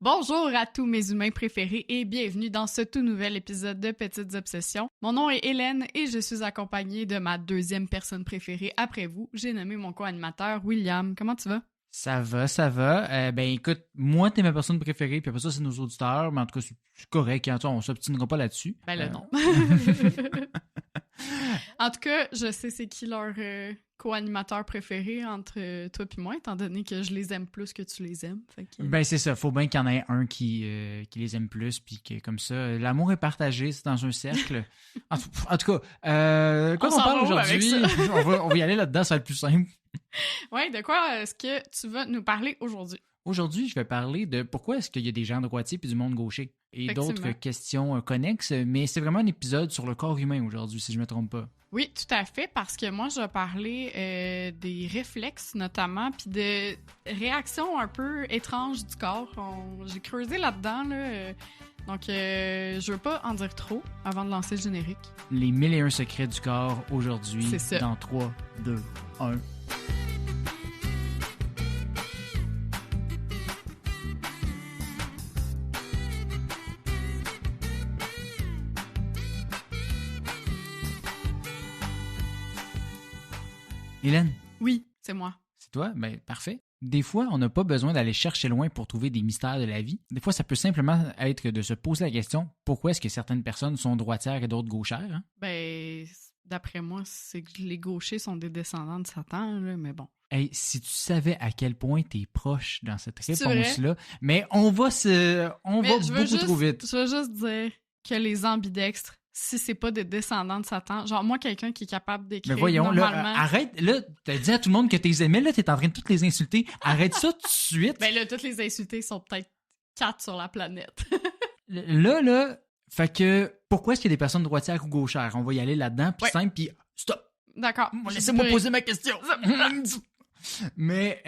Bonjour à tous mes humains préférés et bienvenue dans ce tout nouvel épisode de Petites Obsessions. Mon nom est Hélène et je suis accompagnée de ma deuxième personne préférée après vous. J'ai nommé mon co-animateur William. Comment tu vas? Ça va. Écoute, moi, t'es ma personne préférée, puis après ça, c'est nos auditeurs, mais en tout cas, c'est correct, hein, on s'obstinera pas là-dessus. Ben là, non. En tout cas, je sais c'est qui leur co-animateur préféré entre toi et moi, étant donné que je les aime plus que tu les aimes. Fait que... Ben, c'est ça. Faut bien qu'il y en ait un qui les aime plus, puis que comme ça, l'amour est partagé, c'est dans un cercle. En tout cas, quoi qu'on parle aujourd'hui, on va y aller là-dedans, ça va être plus simple. Ouais, de quoi est-ce que tu vas nous parler aujourd'hui? Aujourd'hui, je vais parler de pourquoi est-ce qu'il y a des gens droitiers puis du monde gaucher et d'autres questions connexes, mais c'est vraiment un épisode sur le corps humain aujourd'hui, si je me trompe pas. Oui, tout à fait, parce que moi, je vais parler des réflexes notamment, puis de réactions un peu étranges du corps. J'ai creusé là-dedans, là. Donc, je veux pas en dire trop avant de lancer le générique. Les 1001 secrets du corps aujourd'hui, dans 3, 2, 1... Hélène? Oui, c'est moi. C'est toi? Ben, parfait. Des fois, on n'a pas besoin d'aller chercher loin pour trouver des mystères de la vie. Des fois, ça peut simplement être de se poser la question pourquoi est-ce que certaines personnes sont droitières et d'autres gauchères? Hein? Ben, d'après moi, c'est que les gauchers sont des descendants de Satan, là, mais bon. Hey, si tu savais à quel point t'es proche dans cette réponse-là, mais on va beaucoup trop vite. Je veux juste dire que les ambidextres, si c'est pas des descendants de Satan, genre moi, quelqu'un qui est capable d'écrire normalement... là, arrête, là, t'as dit à tout le monde que t'es aimé, là, t'es en train de toutes les insulter. Arrête ça tout de suite. Ben là, toutes les insultés sont peut-être 4 sur la planète. là, fait que, pourquoi est-ce qu'il y a des personnes droitières ou gauchères? On va y aller là-dedans, puis simple, puis stop. D'accord. Laissez-moi poser ma question. Mais,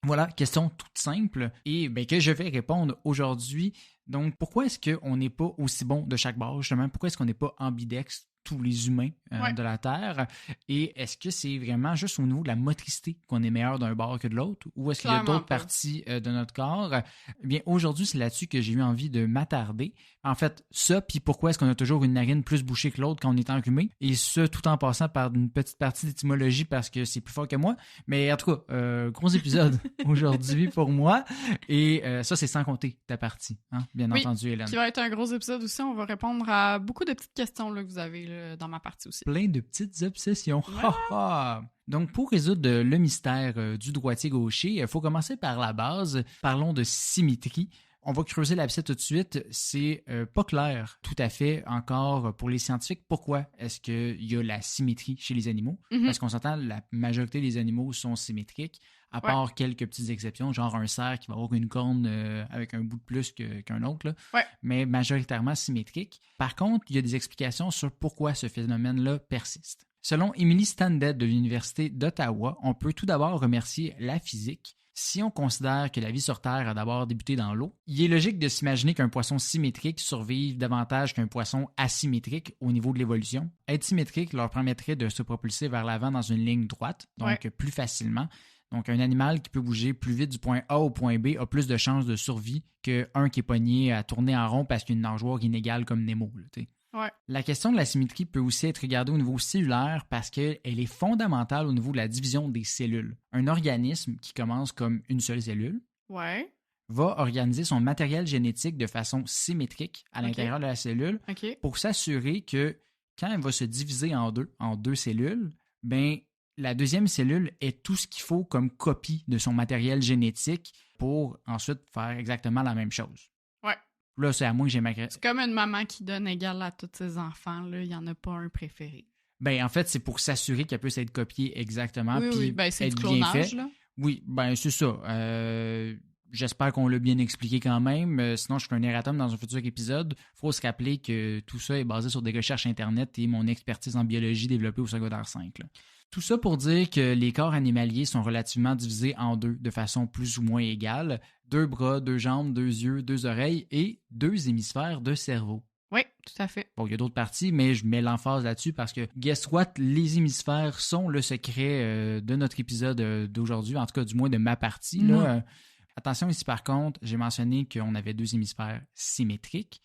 voilà, question toute simple, et que je vais répondre aujourd'hui. Donc, pourquoi est-ce qu'on n'est pas aussi bon de chaque bord, justement? Pourquoi est-ce qu'on n'est pas ambidextre, tous les humains de la Terre? Et est-ce que c'est vraiment juste au niveau de la motricité qu'on est meilleur d'un bord que de l'autre? Ou est-ce qu'il y a d'autres parties de notre corps? Eh bien, aujourd'hui, c'est là-dessus que j'ai eu envie de m'attarder. En fait, ça, puis pourquoi est-ce qu'on a toujours une narine plus bouchée que l'autre quand on est enrhumé? Et ça, tout en passant par une petite partie d'étymologie parce que c'est plus fort que moi. Mais en tout cas, gros épisode aujourd'hui pour moi. Et ça, c'est sans compter ta partie, hein? Bien entendu, Hélène. Qui va être un gros épisode aussi. On va répondre à beaucoup de petites questions là, que vous avez là, dans ma partie aussi. Plein de petites obsessions. Ouais. Donc, pour résoudre le mystère du droitier-gaucher, il faut commencer par la base. Parlons de symétrie. On va creuser l'abcès tout de suite. C'est pas clair tout à fait encore pour les scientifiques pourquoi est-ce qu'il y a la symétrie chez les animaux. Parce qu'on s'entend, la majorité des animaux sont symétriques, à part quelques petites exceptions, genre un cerf qui va avoir une corne avec un bout de plus qu'un autre, là. Mais majoritairement symétrique. Par contre, il y a des explications sur pourquoi ce phénomène-là persiste. Selon Emily Standet de l'Université d'Ottawa, on peut tout d'abord remercier la physique. Si on considère que la vie sur Terre a d'abord débuté dans l'eau, il est logique de s'imaginer qu'un poisson symétrique survive davantage qu'un poisson asymétrique au niveau de l'évolution. Être symétrique leur permettrait de se propulser vers l'avant dans une ligne droite, donc plus facilement. Donc, un animal qui peut bouger plus vite du point A au point B a plus de chances de survie qu'un qui est pogné à tourner en rond parce qu'il y a une nageoire inégale comme Nemo, là, t'sais. La question de la symétrie peut aussi être regardée au niveau cellulaire parce qu'elle est fondamentale au niveau de la division des cellules. Un organisme qui commence comme une seule cellule va organiser son matériel génétique de façon symétrique à l'intérieur de la cellule pour s'assurer que quand elle va se diviser en deux cellules, ben la deuxième cellule est tout ce qu'il faut comme copie de son matériel génétique pour ensuite faire exactement la même chose. Là, c'est à moi que j'ai ma... C'est comme une maman qui donne égal à tous ses enfants. Là. Il n'y en a pas un préféré. Ben, en fait, c'est pour s'assurer qu'elle puisse être copiée exactement. Oui, ben, c'est du clonage, là. Oui, ben, c'est ça. J'espère qu'on l'a bien expliqué quand même. Sinon, je ferai un erratum dans un futur épisode. Il faut se rappeler que tout ça est basé sur des recherches Internet et mon expertise en biologie développée au secondaire 5. Là. Tout ça pour dire que les corps animaliers sont relativement divisés en deux de façon plus ou moins égale. 2 bras, 2 jambes, 2 yeux, 2 oreilles et 2 hémisphères de cerveau. Oui, tout à fait. Bon, il y a d'autres parties, mais je mets l'emphase là-dessus parce que, guess what, les hémisphères sont le secret de notre épisode d'aujourd'hui, en tout cas du moins de ma partie. Là. Attention ici, par contre, j'ai mentionné qu'on avait deux hémisphères symétriques,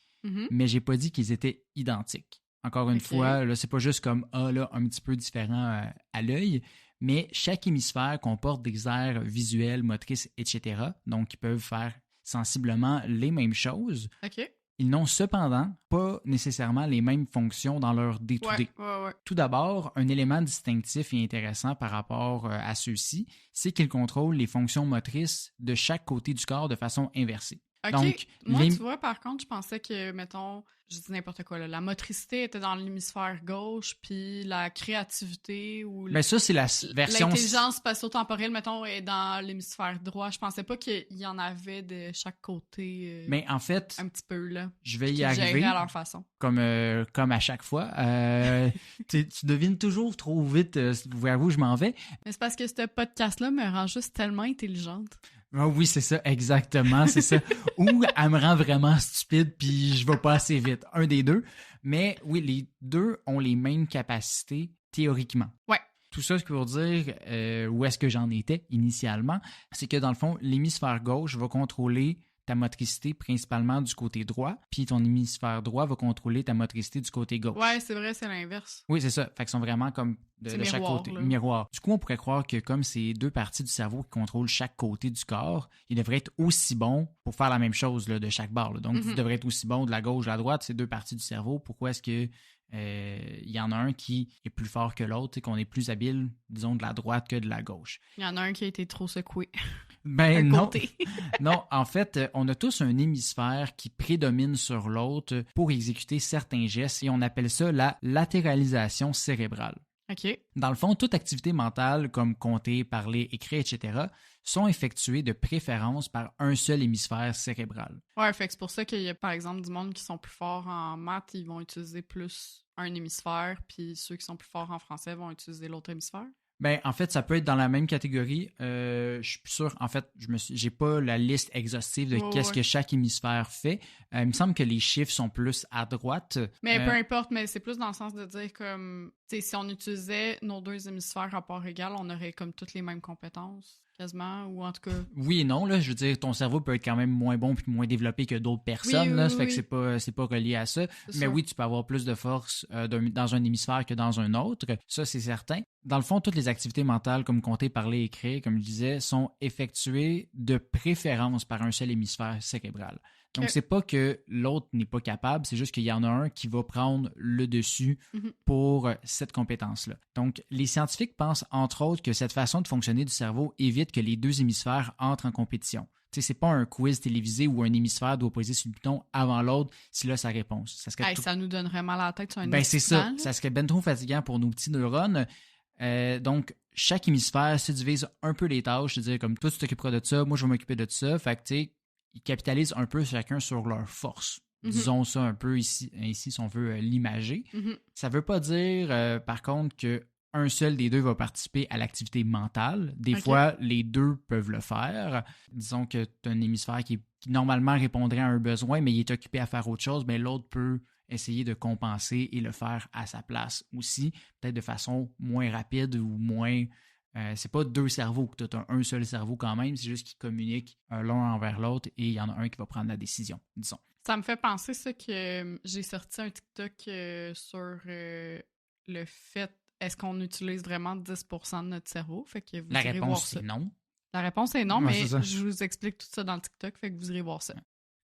mais j'ai pas dit qu'ils étaient identiques. Encore une fois, là, c'est pas juste comme là, un petit peu différent à l'œil, mais chaque hémisphère comporte des aires visuelles, motrices, etc. Donc, ils peuvent faire sensiblement les mêmes choses. OK. Ils n'ont cependant pas nécessairement les mêmes fonctions dans leur day-to-day. Ouais. Tout d'abord, un élément distinctif et intéressant par rapport à ceux-ci, c'est qu'ils contrôlent les fonctions motrices de chaque côté du corps de façon inversée. OK. Donc, moi, tu vois, par contre, je pensais que, mettons, je dis n'importe quoi, là, la motricité était dans l'hémisphère gauche, puis la créativité ou mais ça, c'est la version... l'intelligence spatio-temporelle, mettons, est dans l'hémisphère droit. Je pensais pas qu'il y en avait de chaque côté. Mais en fait, un petit peu, là. Je vais y Qui arriver. géraient à leur façon. Comme à chaque fois. Tu devines toujours trop vite vers où je m'en vais. Mais c'est parce que ce podcast-là me rend juste tellement intelligente. Ah oui, c'est ça, exactement, c'est ça. Ou elle me rend vraiment stupide, puis je vais pas assez vite. Un des deux. Mais oui, les deux ont les mêmes capacités théoriquement. Ouais. Tout ça, ce qui veut dire où est-ce que j'en étais initialement, c'est que dans le fond, l'hémisphère gauche va contrôler ta motricité principalement du côté droit, puis ton hémisphère droit va contrôler ta motricité du côté gauche. Ouais, c'est vrai, c'est l'inverse. Oui, c'est ça. Fait qu'ils sont vraiment comme de chaque côté. Là. Miroir. Du coup, on pourrait croire que comme c'est deux parties du cerveau qui contrôlent chaque côté du corps, ils devraient être aussi bons pour faire la même chose là, de chaque barre. Là. Donc, ils devraient être aussi bons de la gauche à la droite, ces deux parties du cerveau. Pourquoi est-ce que il y en a un qui est plus fort que l'autre, qu'on est plus habile, disons, de la droite que de la gauche? Il y en a un qui a été trop secoué. Ben non. Non, en fait, on a tous un hémisphère qui prédomine sur l'autre pour exécuter certains gestes et on appelle ça la latéralisation cérébrale. OK. Dans le fond, toute activité mentale comme compter, parler, écrire, etc. sont effectuées de préférence par un seul hémisphère cérébral. Ouais, fait que c'est pour ça qu'il y a par exemple du monde qui sont plus forts en maths, ils vont utiliser plus un hémisphère, puis ceux qui sont plus forts en français vont utiliser l'autre hémisphère. Ben, en fait, ça peut être dans la même catégorie. Je suis plus sûr. En fait, j'ai pas la liste exhaustive de qu'est-ce que chaque hémisphère fait. Il me semble que les chiffres sont plus à droite. Mais peu importe, mais c'est plus dans le sens de dire comme, tu sais, si on utilisait nos deux hémisphères à part égale, on aurait comme toutes les mêmes compétences, quasiment, ou en tout cas... Oui et non, là. Je veux dire, ton cerveau peut être quand même moins bon puis moins développé que d'autres personnes, là. Ça fait que c'est pas relié à ça. Mais oui, tu peux avoir plus de force dans un hémisphère que dans un autre. Ça, c'est certain. Dans le fond, toutes les activités mentales, comme compter, parler, écrire, comme je disais, sont effectuées de préférence par un seul hémisphère cérébral. Donc, c'est pas que l'autre n'est pas capable, c'est juste qu'il y en a un qui va prendre le dessus pour cette compétence-là. Donc, les scientifiques pensent, entre autres, que cette façon de fonctionner du cerveau évite que les deux hémisphères entrent en compétition. Tu sais, c'est pas un quiz télévisé où un hémisphère doit poser sur le bouton avant l'autre s'il a sa réponse. Ça nous donnerait mal à la tête sur un Ben, c'est ça. Ça serait ben trop fatigant pour nos petits neurones. Donc, chaque hémisphère se divise un peu les tâches, c'est-à-dire comme toi, tu t'occuperas de ça, moi, je vais m'occuper de ça. Fait que, tu sais, ils capitalisent un peu chacun sur leur force. Disons ça un peu ici si on veut l'imager. Ça veut pas dire, par contre, qu'un seul des deux va participer à l'activité mentale. Des fois, les deux peuvent le faire. Disons que tu as un hémisphère qui normalement répondrait à un besoin, mais il est occupé à faire autre chose, mais l'autre peut essayer de compenser et le faire à sa place aussi, peut-être de façon moins rapide ou moins... c'est pas deux cerveaux que tu as un seul cerveau quand même, c'est juste qu'ils communiquent l'un envers l'autre et il y en a un qui va prendre la décision, disons. Ça me fait penser ça que j'ai sorti un TikTok sur le fait, est-ce qu'on utilise vraiment 10% de notre cerveau? Fait que vous la irez réponse, voir ça. c'est non. La réponse est non, Ouais, mais c'est je vous explique tout ça dans le TikTok, fait que vous irez voir ça.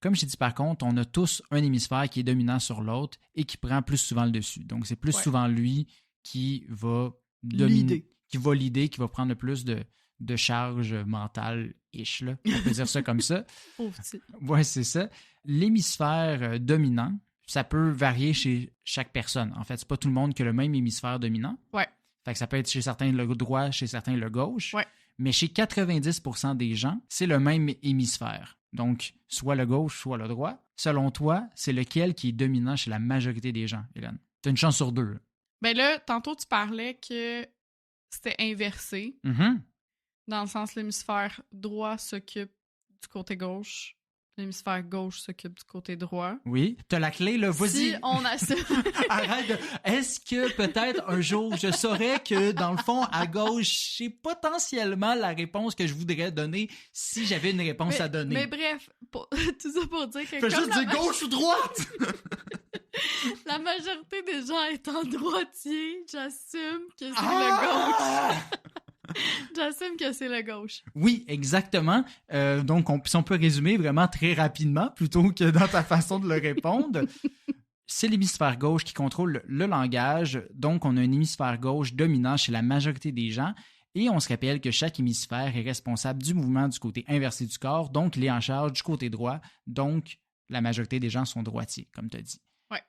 Comme je t'ai dit par contre, on a tous un hémisphère qui est dominant sur l'autre et qui prend plus souvent le dessus. Donc, c'est plus souvent lui qui va dominer, qui va prendre le plus de charge mentale-ish, là. On peut dire ça comme ça. Pauvre petit. Ouais, c'est ça. L'hémisphère dominant, ça peut varier chez chaque personne. En fait, c'est pas tout le monde qui a le même hémisphère dominant. Ouais. Fait que ça peut être chez certains le droit, chez certains le gauche. Ouais. Mais chez 90% des gens, c'est le même hémisphère. Donc, soit le gauche, soit le droit. Selon toi, c'est lequel qui est dominant chez la majorité des gens, Hélène? T'as une chance sur deux. Là. Ben là, tantôt, tu parlais que c'était inversé. Mm-hmm. Dans le sens, l'hémisphère droit s'occupe du côté gauche. l'hémisphère gauche s'occupe du côté droit. Oui. T'as la clé, là, vas-y. Si on assume... Arrête de... Est-ce que peut-être un jour, je saurais que, dans le fond, à gauche, j'ai potentiellement la réponse que je voudrais donner si j'avais une réponse à donner. Mais bref, tout ça pour dire que... Fais juste dire gauche ou droite! La majorité des gens étant droitiers, j'assume que c'est le gauche. J'assume que c'est le gauche. Oui, exactement. Donc, si on peut résumer vraiment très rapidement, plutôt que dans ta façon de le répondre. C'est l'hémisphère gauche qui contrôle le langage. Donc, on a un hémisphère gauche dominant chez la majorité des gens. Et on se rappelle que chaque hémisphère est responsable du mouvement du côté inversé du corps. Donc, il est en charge du côté droit. Donc, la majorité des gens sont droitiers, comme tu as dit. Ouais.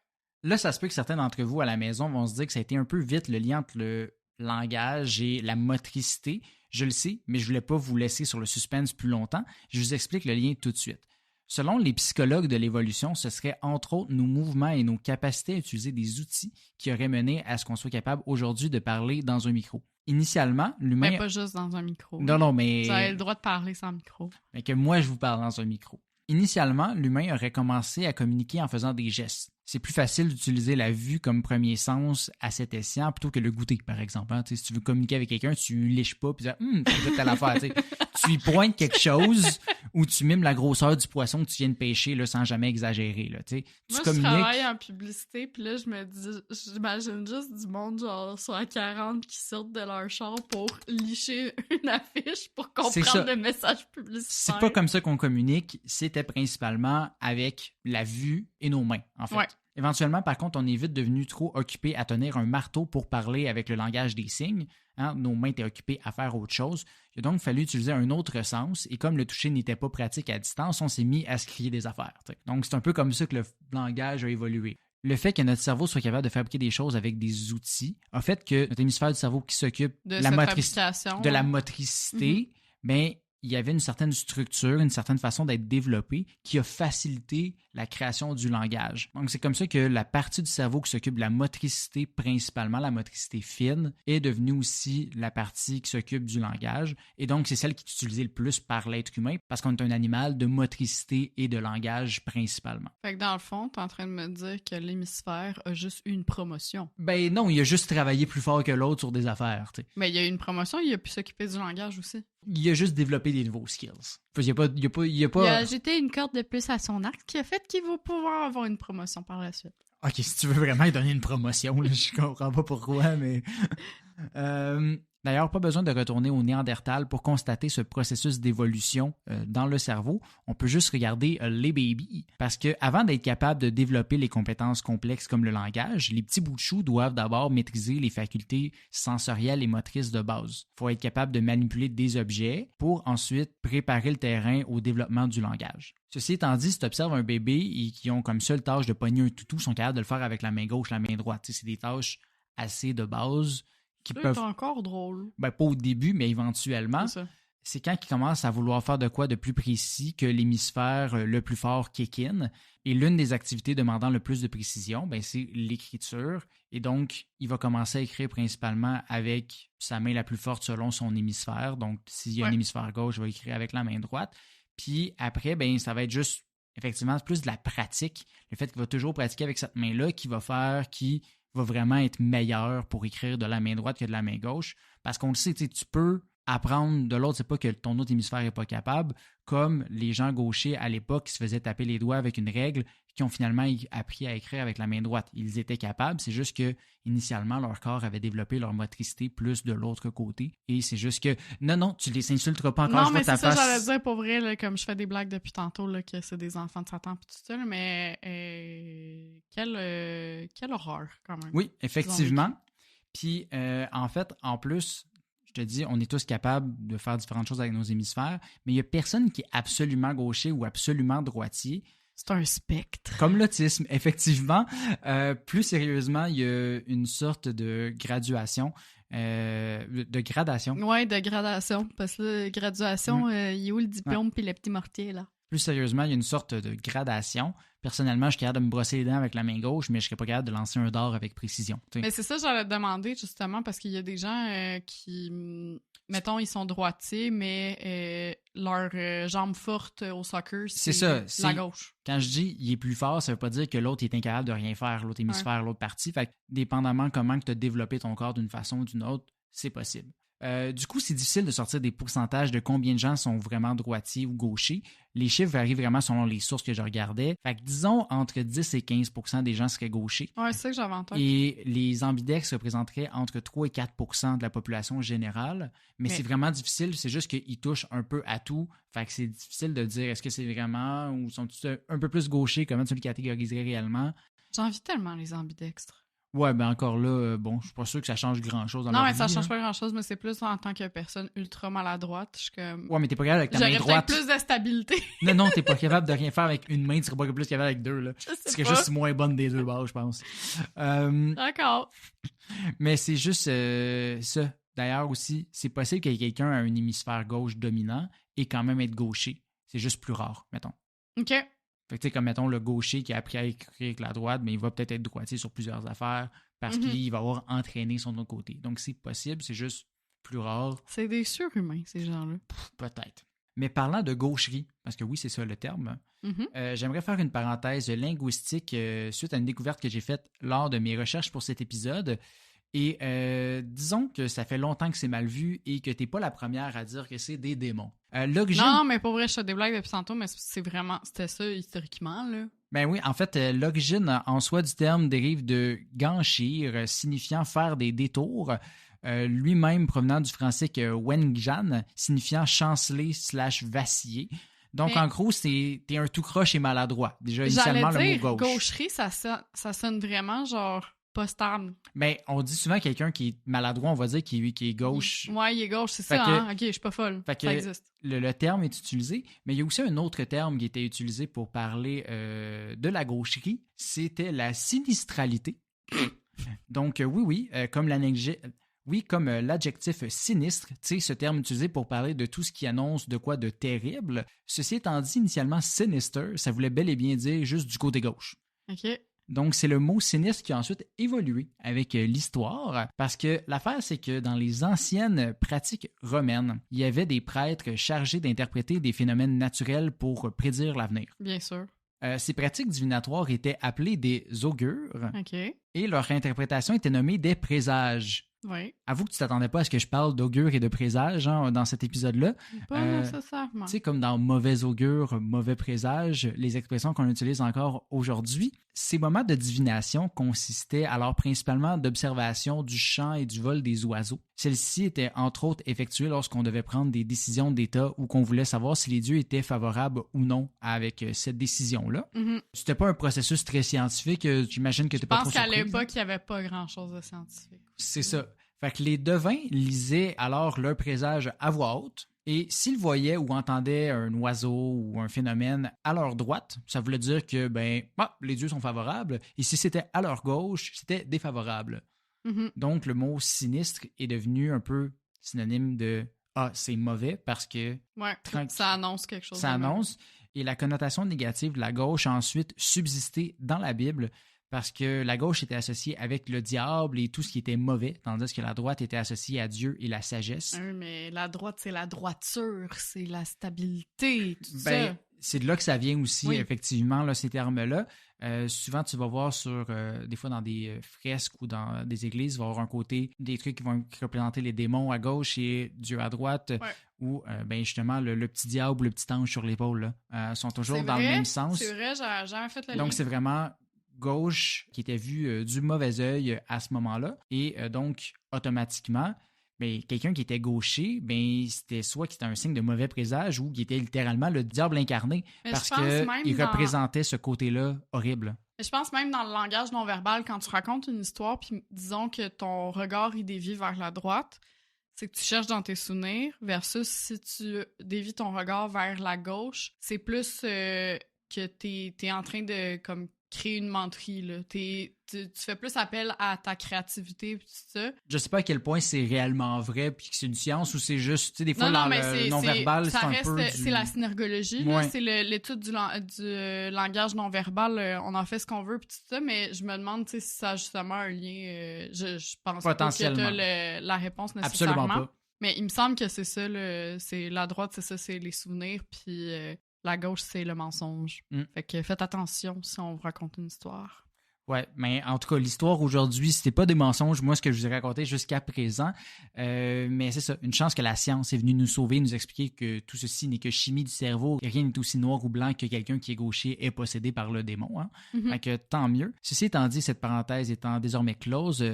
Là, ça se peut que certains d'entre vous à la maison vont se dire que ça a été un peu vite le lien entre le langage et la motricité. Je le sais, mais je voulais pas vous laisser sur le suspense plus longtemps. Je vous explique le lien tout de suite. Selon les psychologues de l'évolution, ce serait entre autres nos mouvements et nos capacités à utiliser des outils qui auraient mené à ce qu'on soit capable aujourd'hui de parler dans un micro. Initialement, l'humain... Mais pas juste dans un micro. Non, mais... Vous avez le droit de parler sans micro. Mais que moi, je vous parle dans un micro. Initialement, l'humain aurait commencé à communiquer en faisant des gestes. C'est plus facile d'utiliser la vue comme premier sens à cet escient plutôt que le goûter, par exemple. Hein? Si tu veux communiquer avec quelqu'un, tu liches pas puis tu dis telle affaire. Tu lui pointes quelque chose ou tu mimes la grosseur du poisson que tu viens de pêcher là, sans jamais exagérer. Là, moi, je travaille en publicité, puis là, j'imagine juste du monde genre sur la 40 qui sortent de leur char pour licher une affiche pour comprendre le message publicitaire. C'est pas comme ça qu'on communique. C'était principalement avec la vue et nos mains, en fait. Ouais. Éventuellement, par contre, on est vite devenu trop occupé à tenir un marteau pour parler avec le langage des signes. Hein? Nos mains étaient occupées à faire autre chose. Il a donc fallu utiliser un autre sens. Et comme le toucher n'était pas pratique à distance, on s'est mis à se crier des affaires. T'sais. Donc, c'est un peu comme ça que le langage a évolué. Le fait que notre cerveau soit capable de fabriquer des choses avec des outils a fait que notre hémisphère du cerveau qui s'occupe de la motricité, ben, il y avait une certaine structure, une certaine façon d'être développée qui a facilité la création du langage. Donc, c'est comme ça que la partie du cerveau qui s'occupe de la motricité, principalement la motricité fine, est devenue aussi la partie qui s'occupe du langage. Et donc, c'est celle qui est utilisée le plus par l'être humain parce qu'on est un animal de motricité et de langage principalement. Fait que dans le fond, t'es en train de me dire que l'hémisphère a juste eu une promotion. Ben non, il a juste travaillé plus fort que l'autre sur des affaires. T'sais. Mais il y a eu une promotion, il a pu s'occuper du langage aussi. Il a juste développé des nouveaux skills. Il a ajouté une corde de plus à son arc qui a fait qu'il va pouvoir avoir une promotion par la suite. Ok, si tu veux vraiment lui donner une promotion, là, je comprends pas pourquoi, mais... D'ailleurs, pas besoin de retourner au Néandertal pour constater ce processus d'évolution dans le cerveau. On peut juste regarder les babies. Parce qu'avant d'être capable de développer les compétences complexes comme le langage, les petits bouts de chou doivent d'abord maîtriser les facultés sensorielles et motrices de base. Il faut être capable de manipuler des objets pour ensuite préparer le terrain au développement du langage. Ceci étant dit, si tu observes un bébé et qui ont comme seule tâche de pogner un toutou, sont capables de le faire avec la main gauche, la main droite. T'sais, c'est des tâches assez de base. C'est encore drôle. Ben, pas au début, mais éventuellement. C'est quand ils commencent à vouloir faire de quoi de plus précis que l'hémisphère le plus fort kick in. Et l'une des activités demandant le plus de précision, ben, c'est l'écriture. Et donc, il va commencer à écrire principalement avec sa main la plus forte selon son hémisphère. Donc, s'il y a un hémisphère gauche, il va écrire avec la main droite. Puis après, ben, ça va être juste, effectivement, plus de la pratique. Le fait qu'il va toujours pratiquer avec cette main-là qui va faire qu'il va vraiment être meilleur pour écrire de la main droite que de la main gauche. Parce qu'on le sait, tu peux apprendre de l'autre, c'est pas que ton autre hémisphère n'est pas capable, comme les gens gauchers à l'époque qui se faisaient taper les doigts avec une règle, qui ont finalement appris à écrire avec la main droite. Ils étaient capables, c'est juste que initialement leur corps avait développé leur motricité plus de l'autre côté. Et c'est juste que, non, tu les insulteras pas encore. Non, mais c'est ça, j'allais dire pour vrai, là, comme je fais des blagues depuis tantôt, là, que c'est des enfants de Satan et tout ça, là, mais quelle horreur quand même. Oui, effectivement. Puis en fait, en plus, je te dis, on est tous capables de faire différentes choses avec nos hémisphères, mais il n'y a personne qui est absolument gaucher ou absolument droitier. C'est un spectre. Comme l'autisme, effectivement. Plus sérieusement, il y a une sorte de graduation, de gradation. Oui, de gradation. Parce que là, graduation, il y a où le diplôme puis le petit mortier, là? Plus sérieusement, il y a une sorte de gradation. Personnellement, je suis capable de me brosser les dents avec la main gauche, mais je serais pas capable de lancer un dard avec précision. T'sais. Mais c'est ça, j'allais te demander justement, parce qu'il y a des gens qui, mettons, ils sont droitiers, mais leur jambe forte au soccer, c'est la gauche. Quand je dis il est plus fort, ça veut pas dire que l'autre est incapable de rien faire, l'autre hémisphère, l'autre partie. Fait que dépendamment comment tu as développé ton corps d'une façon ou d'une autre, c'est possible. Du coup, c'est difficile de sortir des pourcentages de combien de gens sont vraiment droitiers ou gauchers. Les chiffres varient vraiment selon les sources que je regardais. Fait que disons entre 10 et 15% des gens seraient gauchers. Ouais, c'est ça que j'avais en tête. Et les ambidextres représenteraient entre 3 et 4% de la population générale. Mais c'est vraiment difficile, c'est juste qu'ils touchent un peu à tout. Fait que c'est difficile de dire est-ce que c'est vraiment ou sont-ils un peu plus gauchers, comment tu les catégoriserais réellement. J'envie tellement les ambidextres. Ouais, ben encore là, bon, je suis pas sûr que ça change grand-chose dans non, leur mais vie, ça change là. pas grand-chose, mais c'est plus en tant que personne ultra maladroite. Je suis comme... Ouais, mais t'es pas capable avec ta main J'aurais droite. peut-être plus de stabilité. Non, t'es pas capable de rien faire avec une main, tu serais pas plus capable avec deux, là. Je sais Tu serais pas. juste moins bonne des deux bords, je pense. D'accord. Mais c'est juste ça. D'ailleurs aussi, c'est possible que quelqu'un a un hémisphère gauche dominant et quand même être gaucher. C'est juste plus rare, mettons. OK. Fait que tu sais, comme mettons le gaucher qui a appris à écrire avec la droite, mais il va peut-être être droitier sur plusieurs affaires parce qu'il va avoir entraîné son autre côté. Donc c'est possible, c'est juste plus rare. C'est des surhumains, ces gens-là. Peut-être. Mais parlant de gaucherie, parce que oui, c'est ça le terme, j'aimerais faire une parenthèse linguistique suite à une découverte que j'ai faite lors de mes recherches pour cet épisode. Et disons que ça fait longtemps que c'est mal vu et que t'es pas la première à dire que c'est des démons. L'origine... Non, mais pour vrai, je fais des blagues depuis tantôt, mais c'était ça historiquement, là. Ben oui, en fait, l'origine en soi du terme dérive de ganchir, signifiant faire des détours, lui-même provenant du français que wenjan, signifiant chanceler / vaciller. Donc, mais en gros, t'es un tout croche et maladroit. Déjà, initialement, le mot gauche. Gaucherie, ça sonne vraiment genre pas stable. Ben, on dit souvent quelqu'un qui est maladroit, on va dire qu'il est gauche. Ouais, il est gauche, c'est Fait ça, que- hein? Ok, je suis pas folle. Fait que Ça existe. le terme est utilisé, mais il y a aussi un autre terme qui était utilisé pour parler de la gaucherie. C'était la sinistralité. Donc, comme l'adjectif sinistre, tu sais, ce terme utilisé pour parler de tout ce qui annonce de quoi de terrible. Ceci étant dit, initialement, sinister, ça voulait bel et bien dire juste du côté gauche. OK. Donc, c'est le mot sinistre qui a ensuite évolué avec l'histoire, parce que l'affaire, c'est que dans les anciennes pratiques romaines, il y avait des prêtres chargés d'interpréter des phénomènes naturels pour prédire l'avenir. Bien sûr. Ces pratiques divinatoires étaient appelées des augures OK. et leur interprétation était nommée des présages. Oui. Avoue que tu t'attendais pas à ce que je parle d'augure et de présages dans cet épisode-là. Pas nécessairement. Tu sais, comme dans mauvais augure, mauvais présage, les expressions qu'on utilise encore aujourd'hui, ces moments de divination consistaient alors principalement d'observation du chant et du vol des oiseaux. Celles-ci étaient entre autres effectuées lorsqu'on devait prendre des décisions d'État ou qu'on voulait savoir si les dieux étaient favorables ou non avec cette décision-là. C'était pas un processus très scientifique, j'imagine que tu n'es pas trop Je pense qu'à surprise, l'époque, il n'y avait pas grand-chose de scientifique. C'est ça. Fait que les devins lisaient alors leur présage à voix haute, et s'ils voyaient ou entendaient un oiseau ou un phénomène à leur droite, ça voulait dire que les dieux sont favorables, et si c'était à leur gauche, c'était défavorable. Donc le mot sinistre est devenu un peu synonyme de c'est mauvais parce que Ouais, ça annonce quelque chose. ça annonce, et la connotation négative de la gauche a ensuite subsisté dans la Bible, parce que la gauche était associée avec le diable et tout ce qui était mauvais, tandis que la droite était associée à Dieu et la sagesse. Oui, mais la droite, c'est la droiture, c'est la stabilité, tout ça. C'est de là que ça vient aussi, Oui. effectivement, là, ces termes-là. Souvent, tu vas voir des fois dans des fresques ou dans des églises, il va y avoir un côté, des trucs qui vont représenter les démons à gauche et Dieu à droite, ou justement le petit diable ou le petit ange sur l'épaule, sont toujours dans le même sens. C'est vrai, j'avais jamais fait le lien. Donc, c'est vraiment gauche qui était vu du mauvais œil à ce moment-là. Et donc, automatiquement, quelqu'un qui était gaucher, c'était soit qui était un signe de mauvais présage ou qui était littéralement le diable incarné, Mais parce je pense même qu'il représentait ce côté-là horrible. Mais je pense même dans le langage non-verbal, quand tu racontes une histoire, puis disons que ton regard il dévie vers la droite, c'est que tu cherches dans tes souvenirs, versus si tu dévies ton regard vers la gauche, c'est plus que t'es en train de comme créer une menterie, là. Tu fais plus appel à ta créativité pis tout ça. Je sais pas à quel point c'est réellement vrai puis que c'est une science ou c'est juste, tu sais, des fois, le non-verbal, c'est un peu c'est la synergologie, là. C'est l'étude du langage non-verbal. On en fait ce qu'on veut pis tout ça, mais je me demande, tu sais, si ça a justement un lien. Je pense pas que t'as la réponse nécessairement. Absolument pas. Mais il me semble que c'est ça, c'est la droite, c'est ça, c'est les souvenirs, puis la gauche, c'est le mensonge. Fait que faites attention si on vous raconte une histoire. Ouais, mais en tout cas, l'histoire aujourd'hui, c'était pas des mensonges, moi, ce que je vous ai raconté jusqu'à présent. Mais c'est ça, une chance que la science est venue nous sauver, nous expliquer que tout ceci n'est que chimie du cerveau. Rien n'est aussi noir ou blanc que quelqu'un qui est gaucher est possédé par le démon. Hein? Fait que tant mieux. Ceci étant dit, cette parenthèse étant désormais close,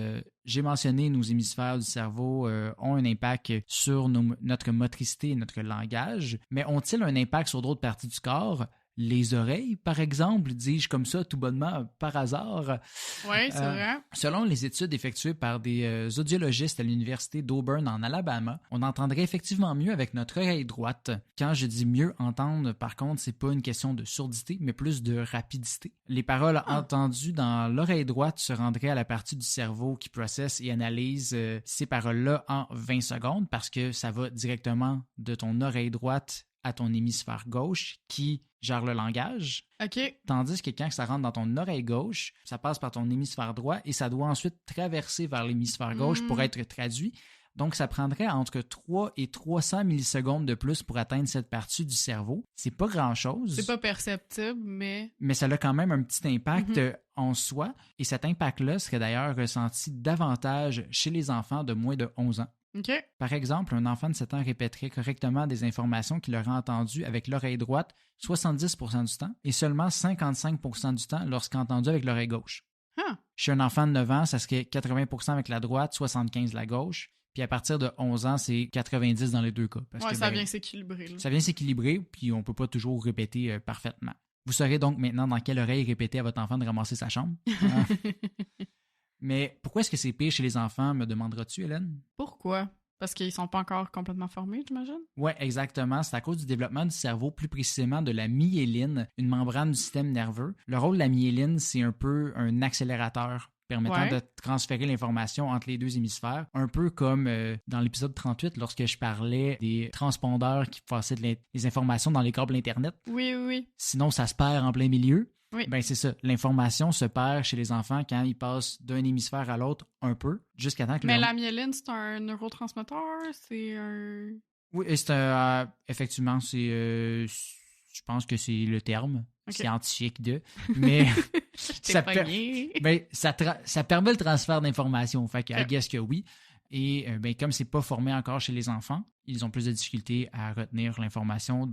j'ai mentionné nos hémisphères du cerveau ont un impact sur notre motricité et notre langage, mais ont-ils un impact sur d'autres parties du corps? Les oreilles, par exemple, dis-je comme ça, tout bonnement, par hasard. Oui, c'est vrai. Selon les études effectuées par des audiologistes à l'université d'Auburn en Alabama, on entendrait effectivement mieux avec notre oreille droite. Quand je dis mieux entendre, par contre, c'est pas une question de surdité, mais plus de rapidité. Les paroles entendues dans l'oreille droite se rendraient à la partie du cerveau qui processe et analyse ces paroles-là en 20 secondes parce que ça va directement de ton oreille droite à ton hémisphère gauche qui gère le langage. OK. Tandis que quand ça rentre dans ton oreille gauche, ça passe par ton hémisphère droit et ça doit ensuite traverser vers l'hémisphère gauche pour être traduit. Donc, ça prendrait entre 3 et 300 millisecondes de plus pour atteindre cette partie du cerveau. C'est pas grand-chose. C'est pas perceptible, mais... Mais ça a quand même un petit impact en soi. Et cet impact-là serait d'ailleurs ressenti davantage chez les enfants de moins de 11 ans. Okay. Par exemple, un enfant de 7 ans répéterait correctement des informations qu'il aurait entendues avec l'oreille droite 70% du temps et seulement 55% du temps lorsqu'entendu avec l'oreille gauche. Chez un enfant de 9 ans, ça serait 80% avec la droite, 75% la gauche. Puis à partir de 11 ans, c'est 90 dans les deux cas. Parce que, ça vient s'équilibrer. Là. Ça vient s'équilibrer, puis on ne peut pas toujours répéter parfaitement. Vous saurez donc maintenant dans quelle oreille répéter à votre enfant de ramasser sa chambre. Mais pourquoi est-ce que c'est pire chez les enfants, me demanderas-tu, Hélène? Pourquoi? Parce qu'ils sont pas encore complètement formés, j'imagine? Oui, exactement. C'est à cause du développement du cerveau, plus précisément de la myéline, une membrane du système nerveux. Le rôle de la myéline, c'est un peu un accélérateur permettant de transférer l'information entre les deux hémisphères. Un peu comme dans l'épisode 38, lorsque je parlais des transpondeurs qui passaient les informations dans les câbles Internet. Oui. Sinon, ça se perd en plein milieu. Oui. Ben c'est ça. L'information se perd chez les enfants quand ils passent d'un hémisphère à l'autre un peu, jusqu'à temps que... Mais la myéline, c'est un neurotransmetteur? C'est un... Oui, effectivement, c'est... je pense que c'est le terme scientifique de... Mais ça permet le transfert d'informations. Fait que, I guess que oui. Et comme c'est pas formé encore chez les enfants, ils ont plus de difficultés à retenir l'information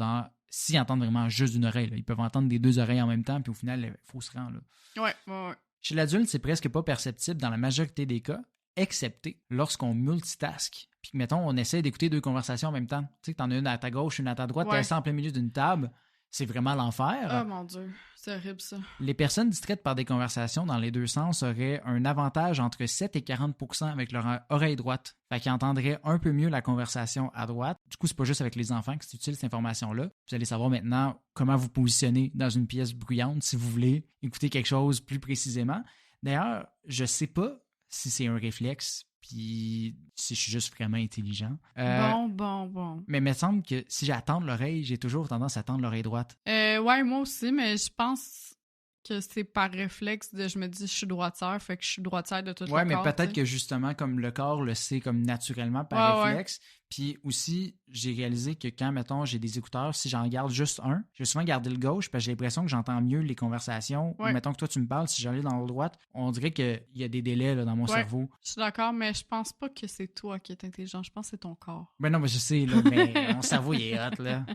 s'ils entendent vraiment juste d'une oreille. Là. Ils peuvent entendre des deux oreilles en même temps, puis au final, il faut se rendre. Ouais. Chez l'adulte, c'est presque pas perceptible dans la majorité des cas, excepté lorsqu'on multitask. Puis, mettons, on essaie d'écouter deux conversations en même temps. Tu sais que t'en as une à ta gauche, une à ta droite, t'es assis en plein milieu d'une table. C'est vraiment l'enfer. Oh mon Dieu, c'est horrible ça. Les personnes distraites par des conversations dans les deux sens auraient un avantage entre 7 et 40% avec leur oreille droite. Fait qu'ils entendraient un peu mieux la conversation à droite. Du coup, c'est pas juste avec les enfants que c'est utile cette information-là. Vous allez savoir maintenant comment vous positionner dans une pièce bruyante si vous voulez écouter quelque chose plus précisément. D'ailleurs, je sais pas si c'est un réflexe puis si je suis juste vraiment intelligent. Bon. Mais il me semble que si j'attends l'oreille, j'ai toujours tendance à tendre l'oreille droite. Ouais, moi aussi, mais je pense que c'est par réflexe je me dis je suis droitière, fait que je suis droitière de tout le corps. Ouais, mais peut-être que justement, comme le corps le sait comme naturellement par réflexe. Puis aussi, j'ai réalisé que quand, mettons, j'ai des écouteurs, si j'en garde juste un, je vais souvent garder le gauche parce que j'ai l'impression que j'entends mieux les conversations. Ou mettons que toi, tu me parles, si j'allais dans la droite, on dirait qu'il y a des délais là, dans mon cerveau. Je suis d'accord, mais je pense pas que c'est toi qui es intelligent. Je pense que c'est ton corps. Ben non, mais je sais, là, mais mon cerveau, il est hot, là.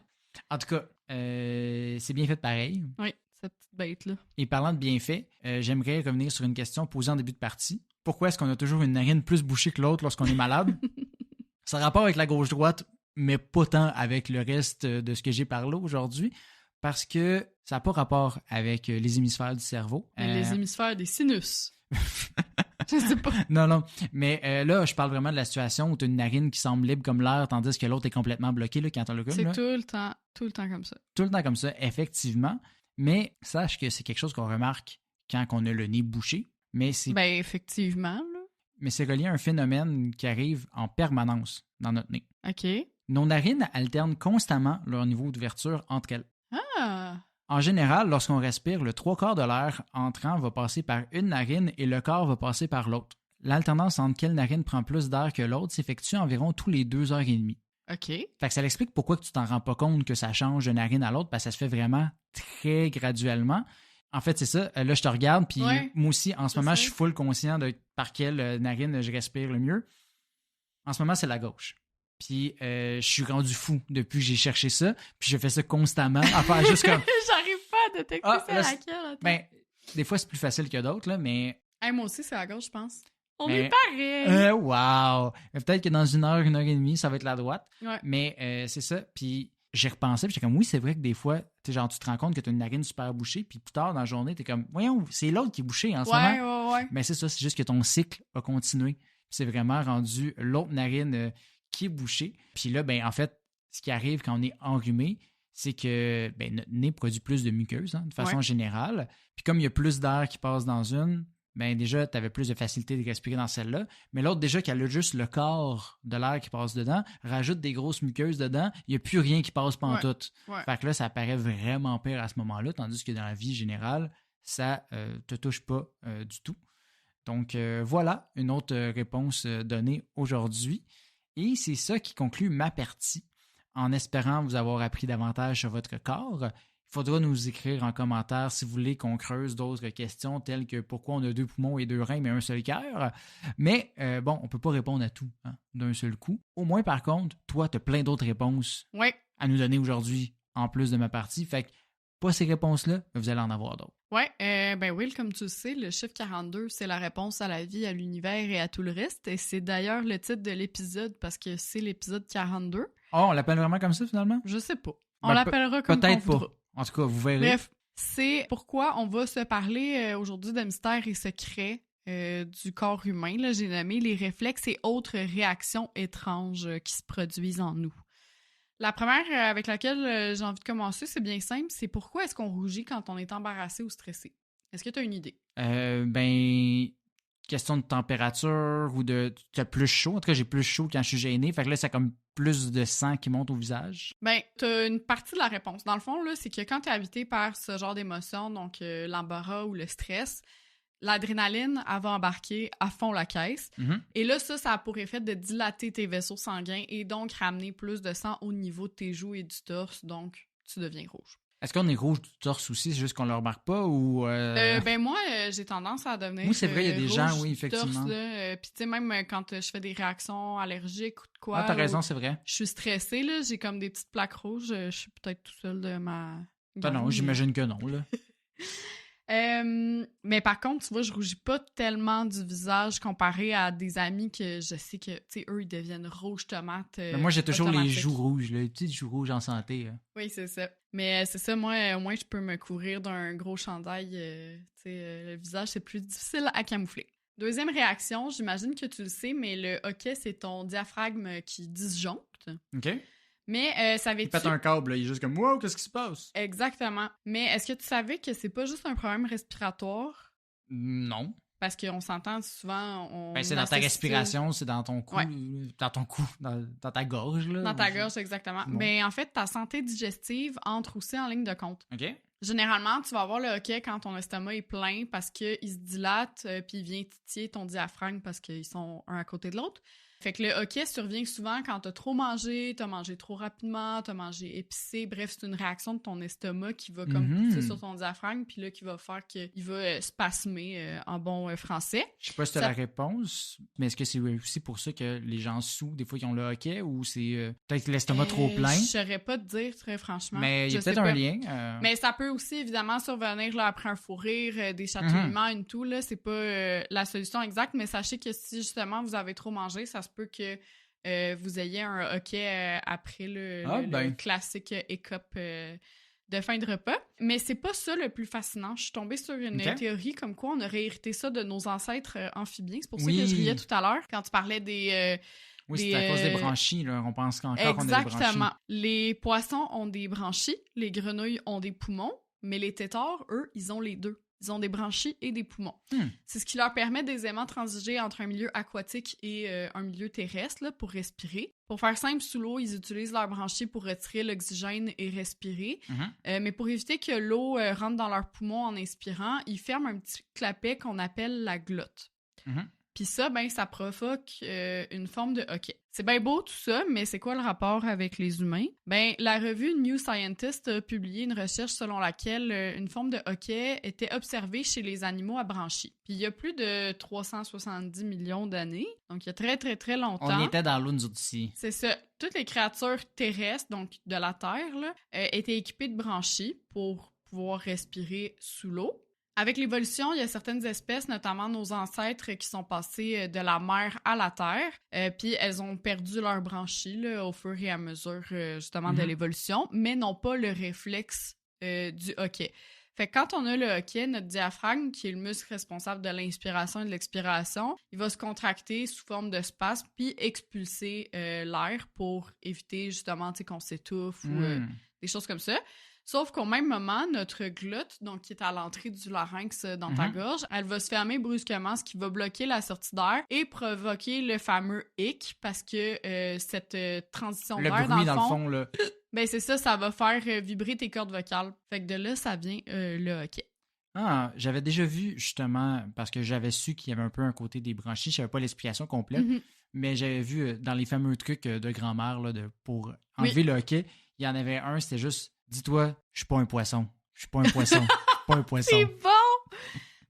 En tout cas, c'est bien fait pareil. Oui, cette petite bête-là. Et parlant de bien fait, j'aimerais revenir sur une question posée en début de partie. Pourquoi est-ce qu'on a toujours une narine plus bouchée que l'autre lorsqu'on est malade? Ça a rapport avec la gauche-droite, mais pas tant avec le reste de ce que j'ai parlé aujourd'hui, parce que ça n'a pas rapport avec les hémisphères du cerveau. Les hémisphères des sinus. Je sais pas. Non. Mais là, je parle vraiment de la situation où tu as une narine qui semble libre comme l'air, tandis que l'autre est complètement bloqué là, quand tu as le C'est tout le temps comme ça. Tout le temps comme ça, effectivement. Mais sache que c'est quelque chose qu'on remarque quand on a le nez bouché, mais c'est Ben, effectivement, là. mais c'est relié à un phénomène qui arrive en permanence dans notre nez. OK. Nos narines alternent constamment leur niveau d'ouverture entre elles. Ah! En général, lorsqu'on respire, le 3/4 de l'air entrant va passer par une narine et le quart va passer par l'autre. L'alternance entre quelle narine prend plus d'air que l'autre s'effectue environ tous les 2 heures et demie. OK. Fait que ça l'explique pourquoi que tu t'en rends pas compte que ça change de narine à l'autre, parce que ça se fait vraiment très graduellement. En fait, c'est ça. Là, je te regarde, puis Ouais, moi aussi, en ce je moment, sais. je suis full conscient de par quelle narine je respire le mieux. En ce moment, c'est la gauche. Puis je suis rendu fou depuis que j'ai cherché ça, puis je fais ça constamment, à faire juste comme... J'arrive pas à détecter Ah, c'est là, laquelle. Attends. Ben, des fois, c'est plus facile que d'autres, là, mais... Hey, moi aussi, c'est à gauche, je pense. On Mais- est pareil. Wow! Peut-être que dans 1 heure et demie, ça va être la droite. Ouais. Mais c'est ça. Puis j'ai repensé, puis j'étais comme, oui, c'est vrai que des fois, genre, tu te rends compte que tu as une narine super bouchée, puis plus tard dans la journée, tu es comme, voyons, c'est l'autre qui est bouché en ce moment. Ouais. Mais c'est ça, c'est juste que ton cycle a continué. Puis c'est vraiment rendu l'autre narine qui est bouchée. Puis là, ben en fait, ce qui arrive quand on est enrhumé, c'est que notre nez produit plus de muqueuse, de façon générale. Puis comme il y a plus d'air qui passe dans une, ben déjà, tu avais plus de facilité de respirer dans celle-là. Mais l'autre, déjà, qu'elle a juste le quart de l'air qui passe dedans, rajoute des grosses muqueuses dedans, il n'y a plus rien qui passe pantoute. Ouais. Fait que là, ça paraît vraiment pire à ce moment-là, tandis que dans la vie générale, ça te touche pas du tout. Donc voilà une autre réponse donnée aujourd'hui. Et c'est ça qui conclut ma partie. En espérant vous avoir appris davantage sur votre corps, il faudra nous écrire en commentaire si vous voulez qu'on creuse d'autres questions telles que pourquoi on a 2 poumons et 2 reins mais un seul cœur. Mais bon, on ne peut pas répondre à tout d'un seul coup. Au moins, par contre, toi, tu as plein d'autres réponses Ouais. à nous donner aujourd'hui en plus de ma partie. Fait que pas ces réponses-là, mais vous allez en avoir d'autres. Ouais, ben Will, comme tu le sais, le chiffre 42, c'est la réponse à la vie, à l'univers et à tout le reste. Et c'est d'ailleurs le titre de l'épisode parce que c'est l'épisode 42. Oh, on l'appelle vraiment comme ça finalement? Je sais pas. On Ben, l'appellera comme peut-être on voudra. pas. En tout cas, vous verrez. Bref, c'est pourquoi on va se parler aujourd'hui de mystères et secrets du corps humain. Là, j'ai nommé les réflexes et autres réactions étranges qui se produisent en nous. La première avec laquelle j'ai envie de commencer, c'est bien simple. C'est pourquoi est-ce qu'on rougit quand on est embarrassé ou stressé? Est-ce que tu as une idée? Question de température ou de... Tu as plus chaud. En tout cas, j'ai plus chaud quand je suis gêné. Fait que là, c'est comme plus de sang qui monte au visage. Ben, t'as une partie de la réponse. Dans le fond, là, c'est que quand t'es habité par ce genre d'émotion, donc l'embarras ou le stress, l'adrénaline, elle va embarquer à fond la caisse. Mm-hmm. Et là, ça a pour effet de dilater tes vaisseaux sanguins et donc ramener plus de sang au niveau de tes joues et du torse, donc tu deviens rouge. Est-ce qu'on est rouge du torse aussi? C'est juste qu'on le remarque pas ou... Ben moi, j'ai tendance à devenir Oui, c'est vrai, il y a des gens, rouge oui, du torse, effectivement. Puis tu sais, même quand je fais des réactions allergiques ou de quoi... Ah, t'as ou raison, c'est vrai. je suis stressée, là, j'ai comme des petites plaques rouges. Je suis peut-être tout seul de ma... Ben non, j'imagine que non, là. Mais par contre, tu vois, je rougis pas tellement du visage comparé à des amis que je sais que, tu sais, eux, ils deviennent rouges tomates. Mais moi, j'ai toujours les automatiques. joues rouges, là, les petites joues rouges en santé. Oui, c'est ça. Mais c'est ça, moi, au moins, je peux me couvrir d'un gros chandail. Tu sais, le visage, c'est plus difficile à camoufler. Deuxième réaction, j'imagine que tu le sais, mais le hoquet, c'est ton diaphragme qui disjoncte. OK? Mais Il savais-tu... pète un câble, là, il est juste comme « Wow, qu'est-ce qui se passe? » Exactement. Mais est-ce que tu savais que c'est pas juste un problème respiratoire? Non. Parce qu'on s'entend souvent... Ben, c'est dans ta associe- respiration, c'est dans ton cou, Ouais. dans ta gorge, là. Dans ta gorge, exactement. Bon. Ben, en fait, ta santé digestive entre aussi en ligne de compte. OK? Généralement, tu vas avoir le hoquet quand ton estomac est plein parce qu'il se dilate puis il vient titiller ton diaphragme parce qu'ils sont un à côté de l'autre. Fait que le hoquet survient souvent quand t'as trop mangé, t'as mangé trop rapidement, t'as mangé épicé. Bref, c'est une réaction de ton estomac qui va comme pousser sur ton diaphragme puis là, qui va faire qu'il va spasmer en bon français. Je sais pas si t'as la réponse, mais est-ce que c'est aussi pour ça que les gens sous, des fois, qui ont le hoquet, ou c'est peut-être l'estomac trop plein? Je saurais pas te dire, très franchement. Mais il y a Je peut-être sais un pas. lien. Mais ça peut aussi, évidemment, survenir là, après un fou rire, des chatouillements et tout. Là, c'est pas la solution exacte, mais sachez que si, justement, vous avez trop mangé, ça se peut que vous ayez un hoquet après le classique écope de fin de repas. Mais c'est pas ça le plus fascinant. Je suis tombée sur une théorie comme quoi on aurait hérité ça de nos ancêtres amphibiens. C'est pour ça que je riais tout à l'heure quand tu parlais des... oui, c'est à cause des branchies, là. On pense qu'encore on a des branchies. Exactement. Les poissons ont des branchies, les grenouilles ont des poumons, mais les têtards, eux, ils ont les deux. Ils ont des branchies et des poumons. C'est ce qui leur permet d'aisément transiger entre un milieu aquatique et un milieu terrestre là, pour respirer. Pour faire simple, sous l'eau, ils utilisent leurs branchies pour retirer l'oxygène et respirer. Mais pour éviter que l'eau rentre dans leurs poumons en inspirant, ils ferment un petit clapet qu'on appelle la glotte. Puis ça, ben, ça provoque une forme de hoquet. C'est bien beau tout ça, mais c'est quoi le rapport avec les humains? Ben, la revue New Scientist a publié une recherche selon laquelle une forme de hoquet était observée chez les animaux à branchies. Puis il y a plus de 370 millions d'années, donc il y a très, très, très longtemps. On était dans l'eau, nous autres, ici. C'est ça. Toutes les créatures terrestres, donc de la Terre, là, étaient équipées de branchies pour pouvoir respirer sous l'eau. Avec l'évolution, il y a certaines espèces, notamment nos ancêtres, qui sont passés de la mer à la terre, puis elles ont perdu leurs branchies là, au fur et à mesure justement de l'évolution, mais n'ont pas le réflexe du hoquet. Fait que quand on a le hoquet, notre diaphragme, qui est le muscle responsable de l'inspiration et de l'expiration, il va se contracter sous forme de spasme puis expulser l'air pour éviter justement qu'on s'étouffe ou des choses comme ça. Sauf qu'au même moment, notre glotte, donc qui est à l'entrée du larynx dans ta gorge, elle va se fermer brusquement, ce qui va bloquer la sortie d'air et provoquer le fameux hic, parce que cette transition d'air, dans le fond, fond là. Ben c'est ça, ça va faire vibrer tes cordes vocales. Fait que de là, ça vient le hoquet. Ah, j'avais déjà vu, justement, parce que j'avais su qu'il y avait un peu un côté des branchies, je savais pas l'explication complète, mais j'avais vu dans les fameux trucs de grand-mère là, pour enlever le hoquet, il y en avait un, c'était juste dis-toi, je suis pas un poisson. Je suis pas un poisson. Je suis pas un poisson. C'est bon!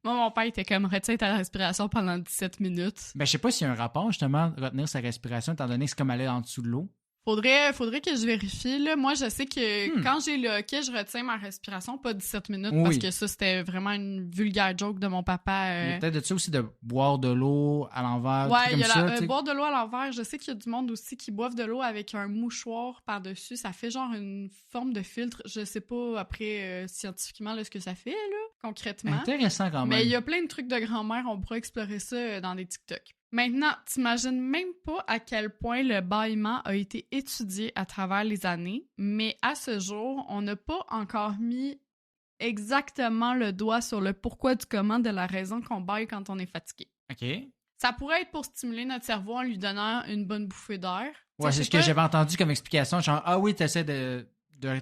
Moi, mon père était comme retiens ta respiration pendant 17 minutes. Ben, je sais pas s'il y a un rapport, justement, de retenir sa respiration, étant donné que c'est comme aller en dessous de l'eau. Faudrait que je vérifie, là. Moi, je sais que quand j'ai le hoquet, je retiens ma respiration, pas 17 minutes, parce que ça, c'était vraiment une vulgaire joke de mon papa. Il y a peut-être de ça aussi de boire de l'eau à l'envers, ouais, comme ça. Boire de l'eau à l'envers. Je sais qu'il y a du monde aussi qui boivent de l'eau avec un mouchoir par-dessus. Ça fait genre une forme de filtre. Je sais pas, après, scientifiquement, là, ce que ça fait, là, concrètement. Intéressant quand même. Mais il y a plein de trucs de grand-mère. On pourra explorer ça dans des TikTok. Maintenant, t'imagines même pas à quel point le bâillement a été étudié à travers les années, mais à ce jour, on n'a pas encore mis exactement le doigt sur le pourquoi du comment de la raison qu'on bâille quand on est fatigué. OK. Ça pourrait être pour stimuler notre cerveau en lui donnant une bonne bouffée d'air. Ouais, c'est ce que j'avais entendu comme explication. Genre, ah oui, t'essaies de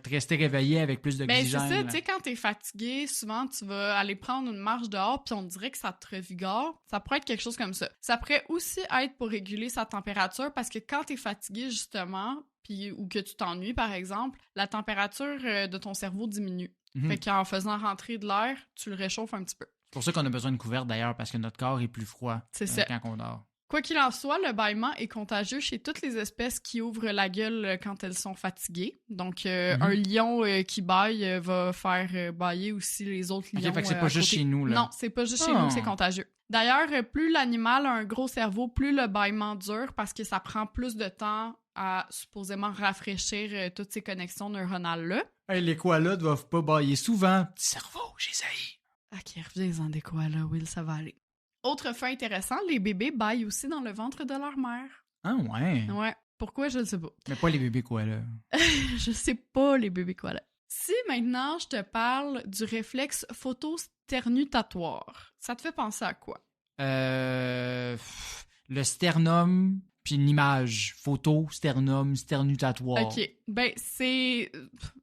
rester réveillé avec plus d'oxygène. Ben c'est ça, tu sais, quand t'es fatigué, souvent tu vas aller prendre une marche dehors puis on dirait que ça te revigore. Ça pourrait être quelque chose comme ça. Ça pourrait aussi être pour réguler sa température parce que quand t'es fatigué, justement, puis ou que tu t'ennuies, par exemple, la température de ton cerveau diminue. Fait qu'en faisant rentrer de l'air, tu le réchauffes un petit peu. C'est pour ça qu'on a besoin de couvertes d'ailleurs, parce que notre corps est plus froid quand on dort. Quoi qu'il en soit, le bâillement est contagieux chez toutes les espèces qui ouvrent la gueule quand elles sont fatiguées. Donc, un lion qui bâille va faire bâiller aussi les autres lions. OK, fait que c'est pas juste chez nous, là. Non, c'est pas juste chez nous que c'est contagieux. D'ailleurs, plus l'animal a un gros cerveau, plus le bâillement dure parce que ça prend plus de temps à supposément rafraîchir toutes ces connexions neuronales-là. Hey, les koalas doivent pas bâiller souvent. Petit cerveau, j'ai sailli. OK, reviens-en des koalas, Will, ça va aller. Autre fait intéressant, les bébés bâillent aussi dans le ventre de leur mère. Ah ouais? Ouais. Pourquoi, je ne sais pas. Mais pas les bébés koalas. Je sais pas les bébés koalas. Si maintenant je te parle du réflexe photosternutatoire, ça te fait penser à quoi? Le sternum, puis une image. Photo, sternum, sternutatoire. OK. Ben, c'est...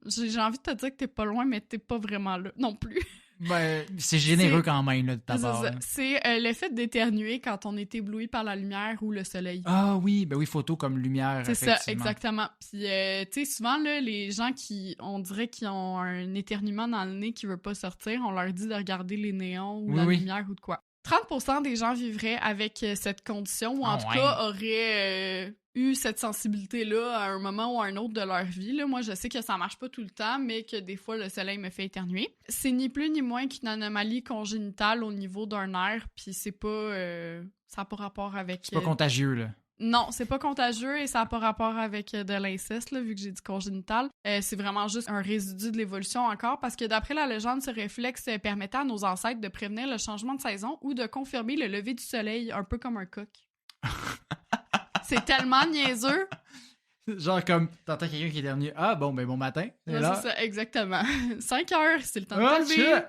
J'ai envie de te dire que t'es pas loin, mais t'es pas vraiment là non plus. Ben, c'est généreux quand même, là, de ta part. C'est l'effet d'éternuer quand on est ébloui par la lumière ou le soleil. Ah oui, ben oui, photo comme lumière, c'est ça, exactement. Puis, tu sais, souvent, là, les gens on dirait qu'ils ont un éternuement dans le nez qui veut pas sortir, on leur dit de regarder les néons ou la lumière ou de quoi. 30% des gens vivraient avec cette condition ou en tout cas auraient eu cette sensibilité-là à un moment ou à un autre de leur vie. Là. Moi, je sais que ça marche pas tout le temps, mais que des fois, le soleil me fait éternuer. C'est ni plus ni moins qu'une anomalie congénitale au niveau d'un nerf, puis c'est pas... ça n'a pas rapport avec... C'est pas contagieux, là. Non, c'est pas contagieux et ça n'a pas rapport avec de l'inceste, là, vu que j'ai dit congénital. C'est vraiment juste un résidu de l'évolution encore, parce que d'après la légende, ce réflexe permettait à nos ancêtres de prévenir le changement de saison ou de confirmer le lever du soleil, un peu comme un coq. C'est tellement niaiseux. Genre comme, t'entends quelqu'un qui est dernier. Ah bon, ben bon matin. Ouais, c'est ça, exactement. 5 heures, c'est le temps de te lever.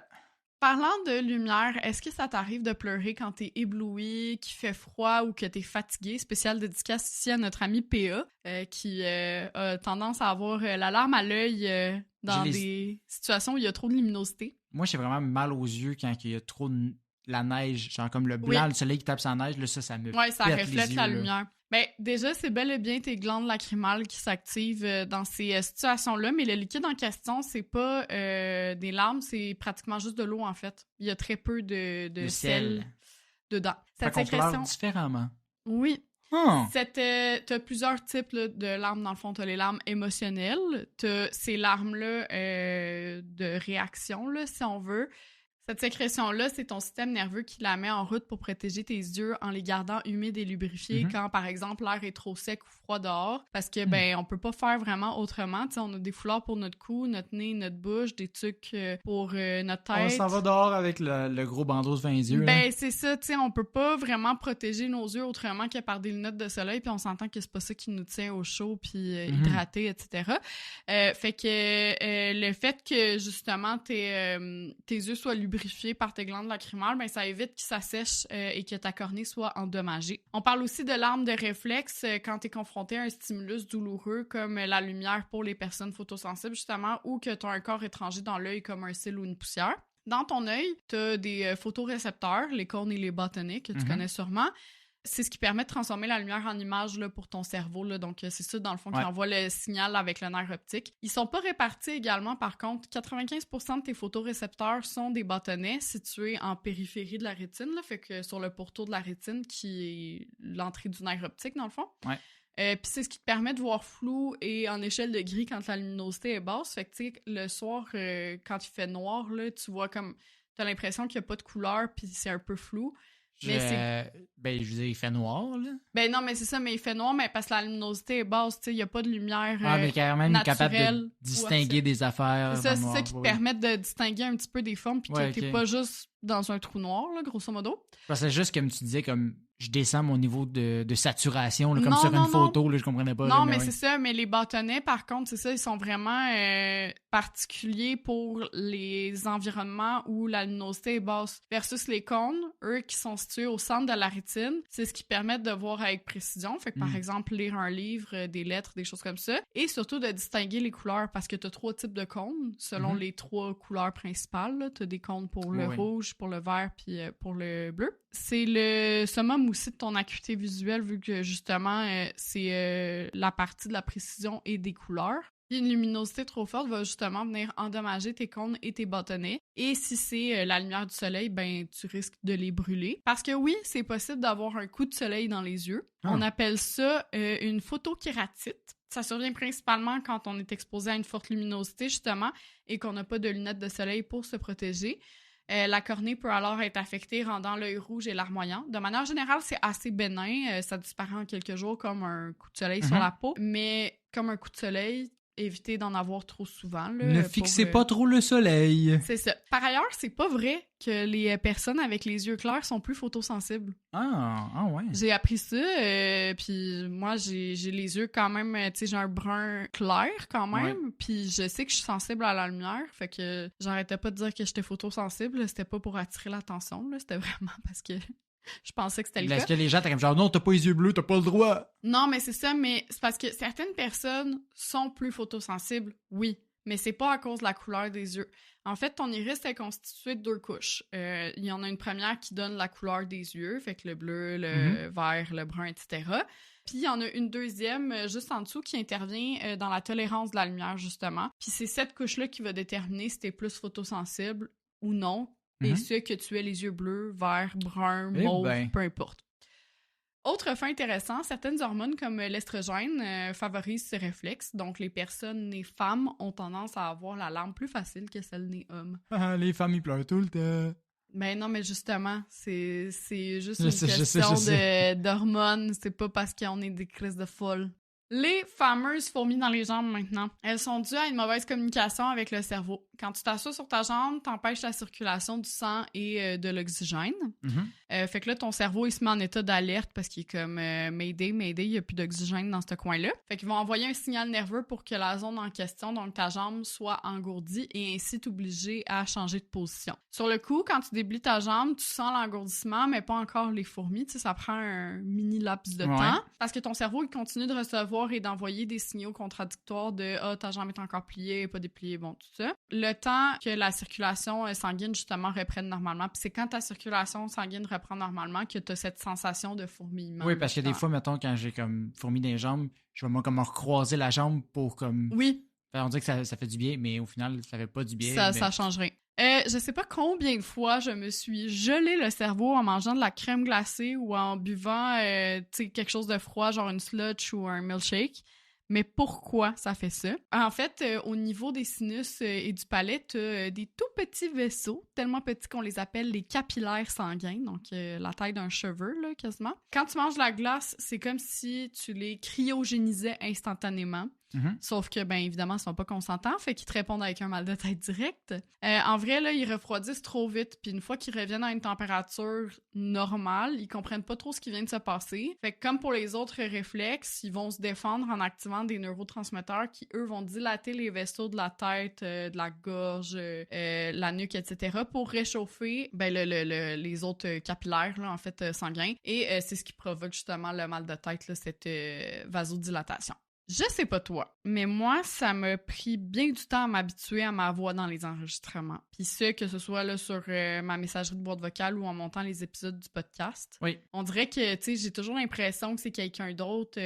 Parlant de lumière, est-ce que ça t'arrive de pleurer quand t'es ébloui, qu'il fait froid ou que t'es fatigué? Spécial dédicace ici à notre ami PA, qui a tendance à avoir la larme à l'œil dans des situations où il y a trop de luminosité. Moi, j'ai vraiment mal aux yeux quand il y a trop de la neige, genre comme le blanc, le soleil qui tape sur la neige, là, ça me ça pète reflète les yeux, la lumière. Ben, déjà, c'est bel et bien tes glandes lacrymales qui s'activent dans ces situations-là, mais le liquide en question, c'est pas des larmes, c'est pratiquement juste de l'eau, en fait. Il y a très peu de sel dedans. Cette sécrétion... pleure différemment. Oui. Oh. T'as plusieurs types là, de larmes, dans le fond. T'as les larmes émotionnelles, t'as ces larmes-là de réaction, là, si on veut. Cette sécrétion-là, c'est ton système nerveux qui la met en route pour protéger tes yeux en les gardant humides et lubrifiés quand, par exemple, l'air est trop sec ou froid dehors. Parce que, on peut pas faire vraiment autrement. T'sais, on a des foulards pour notre cou, notre nez, notre bouche, des trucs pour notre tête. On s'en va dehors avec le gros bandeau devant les yeux. C'est ça, on peut pas vraiment protéger nos yeux autrement que par des lunettes de soleil, puis on s'entend que c'est pas ça qui nous tient au chaud, puis hydraté, etc. Fait que le fait que, justement, tes yeux soient lubrifiés par tes glandes lacrymales, ça évite que ça sèche et que ta cornée soit endommagée. On parle aussi de larmes de réflexe quand tu es confronté à un stimulus douloureux comme la lumière pour les personnes photosensibles, justement, ou que tu as un corps étranger dans l'œil comme un cil ou une poussière. Dans ton œil, tu as des photorécepteurs, les cônes et les bâtonnets, que tu connais sûrement. C'est ce qui permet de transformer la lumière en image là, pour ton cerveau. Là. Donc, c'est ça, dans le fond, qui envoie le signal avec le nerf optique. Ils sont pas répartis également, par contre. 95% de tes photorécepteurs sont des bâtonnets situés en périphérie de la rétine, là, fait que sur le pourtour de la rétine, qui est l'entrée du nerf optique, dans le fond. Ouais. Puis c'est ce qui te permet de voir flou et en échelle de gris quand la luminosité est basse. Fait que, tu sais, le soir, quand il fait noir, là, tu vois comme... T'as l'impression qu'il n'y a pas de couleur, puis c'est un peu flou. Je veux dire, il fait noir, là. Non, mais c'est ça, mais il fait noir, mais parce que la luminosité est basse, tu sais, il n'y a pas de lumière mais carrément, il est capable de distinguer des affaires. C'est ça qui te permet de distinguer un petit peu des formes, puis que t'es pas juste dans un trou noir, là, grosso modo. C'est juste comme tu disais, comme je descends mon niveau de saturation, là, comme sur une photo, là, je comprenais pas. Non, mais c'est ça, mais les bâtonnets, par contre, c'est ça, ils sont vraiment particuliers pour les environnements où la luminosité est basse. Versus les cônes, eux, qui sont situés au centre de la rétine, c'est ce qui permet de voir avec précision. Fait que, par exemple, lire un livre, des lettres, des choses comme ça. Et surtout de distinguer les couleurs, parce que tu as 3 types de cônes, selon les 3 couleurs principales. Tu as des cônes pour le rouge, pour le vert, puis pour le bleu. C'est le summum aussi de ton acuité visuelle, vu que, justement, c'est la partie de la précision et des couleurs. Puis une luminosité trop forte va justement venir endommager tes cônes et tes bâtonnets. Et si c'est la lumière du soleil, tu risques de les brûler. Parce que oui, c'est possible d'avoir un coup de soleil dans les yeux. On appelle ça une photokératite. Ça survient principalement quand on est exposé à une forte luminosité, justement, et qu'on n'a pas de lunettes de soleil pour se protéger. La cornée peut alors être affectée, rendant l'œil rouge et larmoyant. De manière générale, c'est assez bénin. Ça disparaît en quelques jours comme un coup de soleil sur la peau. Mais comme un coup de soleil, évitez d'en avoir trop souvent. Là, ne fixez pas trop le soleil. C'est ça. Par ailleurs, c'est pas vrai que les personnes avec les yeux clairs sont plus photosensibles. Ah ouais. J'ai appris ça, puis moi, j'ai les yeux quand même, tu sais, j'ai un brun clair quand même, puis je sais que je suis sensible à la lumière, fait que j'arrêtais pas de dire que j'étais photosensible, là, c'était pas pour attirer l'attention, là, c'était vraiment parce que je pensais que c'était le cas. Est-ce que les gens, t'es comme genre, non, t'as pas les yeux bleus, t'as pas le droit? Non, mais c'est ça, mais c'est parce que certaines personnes sont plus photosensibles, oui, mais c'est pas à cause de la couleur des yeux. En fait, ton iris est constitué de 2 couches. Il y en a une première qui donne la couleur des yeux, fait que le bleu, le vert, le brun, etc. Puis il y en a une deuxième juste en dessous qui intervient dans la tolérance de la lumière, justement. Puis c'est cette couche-là qui va déterminer si t'es plus photosensible ou non. Et ce que tu aies les yeux bleus, verts, bruns, mauves, peu importe. Autre fait intéressant, certaines hormones comme l'estrogène favorisent ce réflexe. Donc, les personnes nées femmes ont tendance à avoir la larme plus facile que celles nées hommes. Les femmes, ils pleurent tout le temps. Ben non, mais justement, c'est juste une question d'hormones. C'est pas parce qu'on est des crises de folle. Les fameuses fourmis dans les jambes maintenant. Elles sont dues à une mauvaise communication avec le cerveau. Quand tu t'assois sur ta jambe, t'empêches la circulation du sang et de l'oxygène. Fait que là, ton cerveau, il se met en état d'alerte parce qu'il est comme Mayday, Mayday, il n'y a plus d'oxygène dans ce coin-là. Fait qu'ils vont envoyer un signal nerveux pour que la zone en question, donc ta jambe, soit engourdie et ainsi t'obliger à changer de position. Sur le coup, quand tu déblies ta jambe, tu sens l'engourdissement, mais pas encore les fourmis. Tu sais, ça prend un mini laps de temps parce que ton cerveau, il continue de recevoir et d'envoyer des signaux contradictoires de « Ah, ta jambe est encore pliée, pas dépliée », bon, tout ça. Le temps que la circulation sanguine, justement, reprenne normalement. Puis c'est quand ta circulation sanguine reprend normalement que tu as cette sensation de fourmillement. Oui, parce que des fois, mettons, quand j'ai comme fourmi dans les jambes, je vais moi comme recroiser la jambe pour comme... Oui. On dirait que ça fait du bien, mais au final, ça fait pas du bien. Ça change rien. Je sais pas combien de fois je me suis gelé le cerveau en mangeant de la crème glacée ou en buvant quelque chose de froid, genre une sludge ou un milkshake. Mais pourquoi ça fait ça? En fait, au niveau des sinus et du palais, tu as des tout petits vaisseaux, tellement petits qu'on les appelle les capillaires sanguins, donc la taille d'un cheveu, là, quasiment. Quand tu manges la glace, c'est comme si tu les cryogénisais instantanément. Sauf que, bien évidemment, ils sont pas consentants, fait qu'ils te répondent avec un mal de tête direct. En vrai, là, ils refroidissent trop vite, puis une fois qu'ils reviennent à une température normale, ils comprennent pas trop ce qui vient de se passer. Fait que comme pour les autres réflexes, ils vont se défendre en activant des neurotransmetteurs qui, eux, vont dilater les vaisseaux de la tête, de la gorge, la nuque, etc. pour réchauffer les autres capillaires, là, en fait, sanguins. Et c'est ce qui provoque justement le mal de tête, là, cette vasodilatation. Je sais pas toi, mais moi, ça m'a pris bien du temps à m'habituer à ma voix dans les enregistrements. Puis que ce soit là sur ma messagerie de boîte vocale ou en montant les épisodes du podcast. Oui. On dirait que, tu sais, j'ai toujours l'impression que c'est quelqu'un d'autre.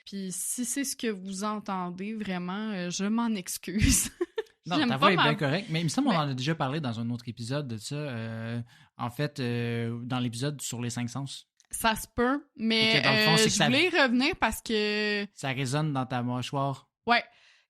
Puis si c'est ce que vous entendez, vraiment, je m'en excuse. Non, ta voix est bien correcte. Mais il me semble qu'on en a déjà parlé dans un autre épisode de ça. En fait, dans l'épisode sur les 5 sens. Ça se peut, mais je voulais y revenir parce que... Ça résonne dans ta mâchoire. Ouais.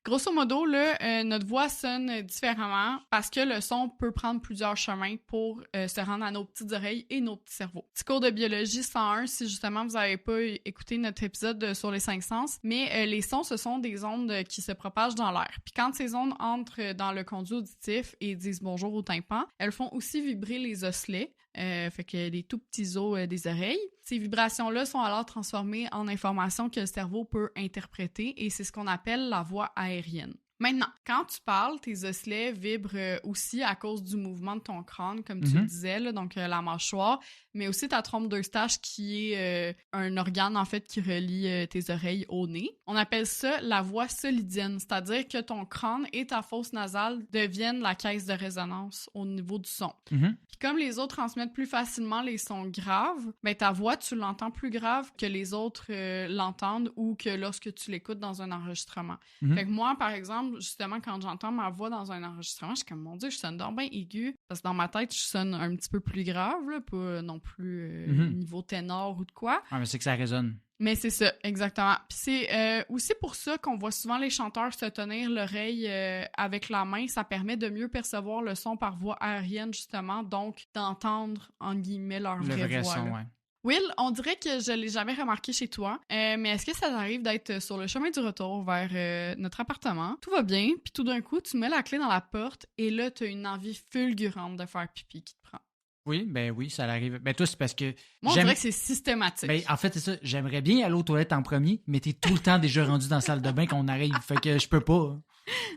Grosso modo, là, notre voix sonne différemment parce que le son peut prendre plusieurs chemins pour se rendre à nos petites oreilles et nos petits cerveaux. Petit cours de biologie 101 si justement vous n'avez pas écouté notre épisode sur les 5 sens, mais les sons, ce sont des ondes qui se propagent dans l'air. Puis quand ces ondes entrent dans le conduit auditif et disent bonjour au tympan, elles font aussi vibrer les osselets, fait que les tout petits os des oreilles. Ces vibrations-là sont alors transformées en informations que le cerveau peut interpréter et c'est ce qu'on appelle la voix aérienne. Maintenant, quand tu parles, tes osselets vibrent aussi à cause du mouvement de ton crâne, comme tu le disais, là, donc la mâchoire, mais aussi ta trompe d'Eustache qui est un organe, en fait, qui relie tes oreilles au nez. On appelle ça la voix solidienne, c'est-à-dire que ton crâne et ta fosse nasale deviennent la caisse de résonance au niveau du son. Puis comme les autres transmettent plus facilement les sons graves, ben ta voix, tu l'entends plus grave que les autres l'entendent ou que lorsque tu l'écoutes dans un enregistrement. Fait que moi, par exemple, justement, quand j'entends ma voix dans un enregistrement, je suis comme, mon Dieu, je sonne donc bien aigu. Parce que dans ma tête, je sonne un petit peu plus grave, là, pas non plus niveau ténor ou de quoi. Ah, mais c'est que ça résonne. Mais c'est ça, exactement. Puis c'est aussi pour ça qu'on voit souvent les chanteurs se tenir l'oreille avec la main. Ça permet de mieux percevoir le son par voie aérienne, justement, donc d'entendre, en guillemets, leur vraie voix. Son, ouais. Will, on dirait que je l'ai jamais remarqué chez toi, mais est-ce que ça t'arrive d'être sur le chemin du retour vers notre appartement? Tout va bien, puis tout d'un coup, tu mets la clé dans la porte et là, tu as une envie fulgurante de faire pipi qui te prend. Oui, ça arrive. Ben toi, c'est parce que... Moi, on dirait que c'est systématique. Ben, en fait, c'est ça. J'aimerais bien aller aux toilettes en premier, mais t'es tout le temps déjà rendu dans la salle de bain qu'on arrive, fait que je peux pas.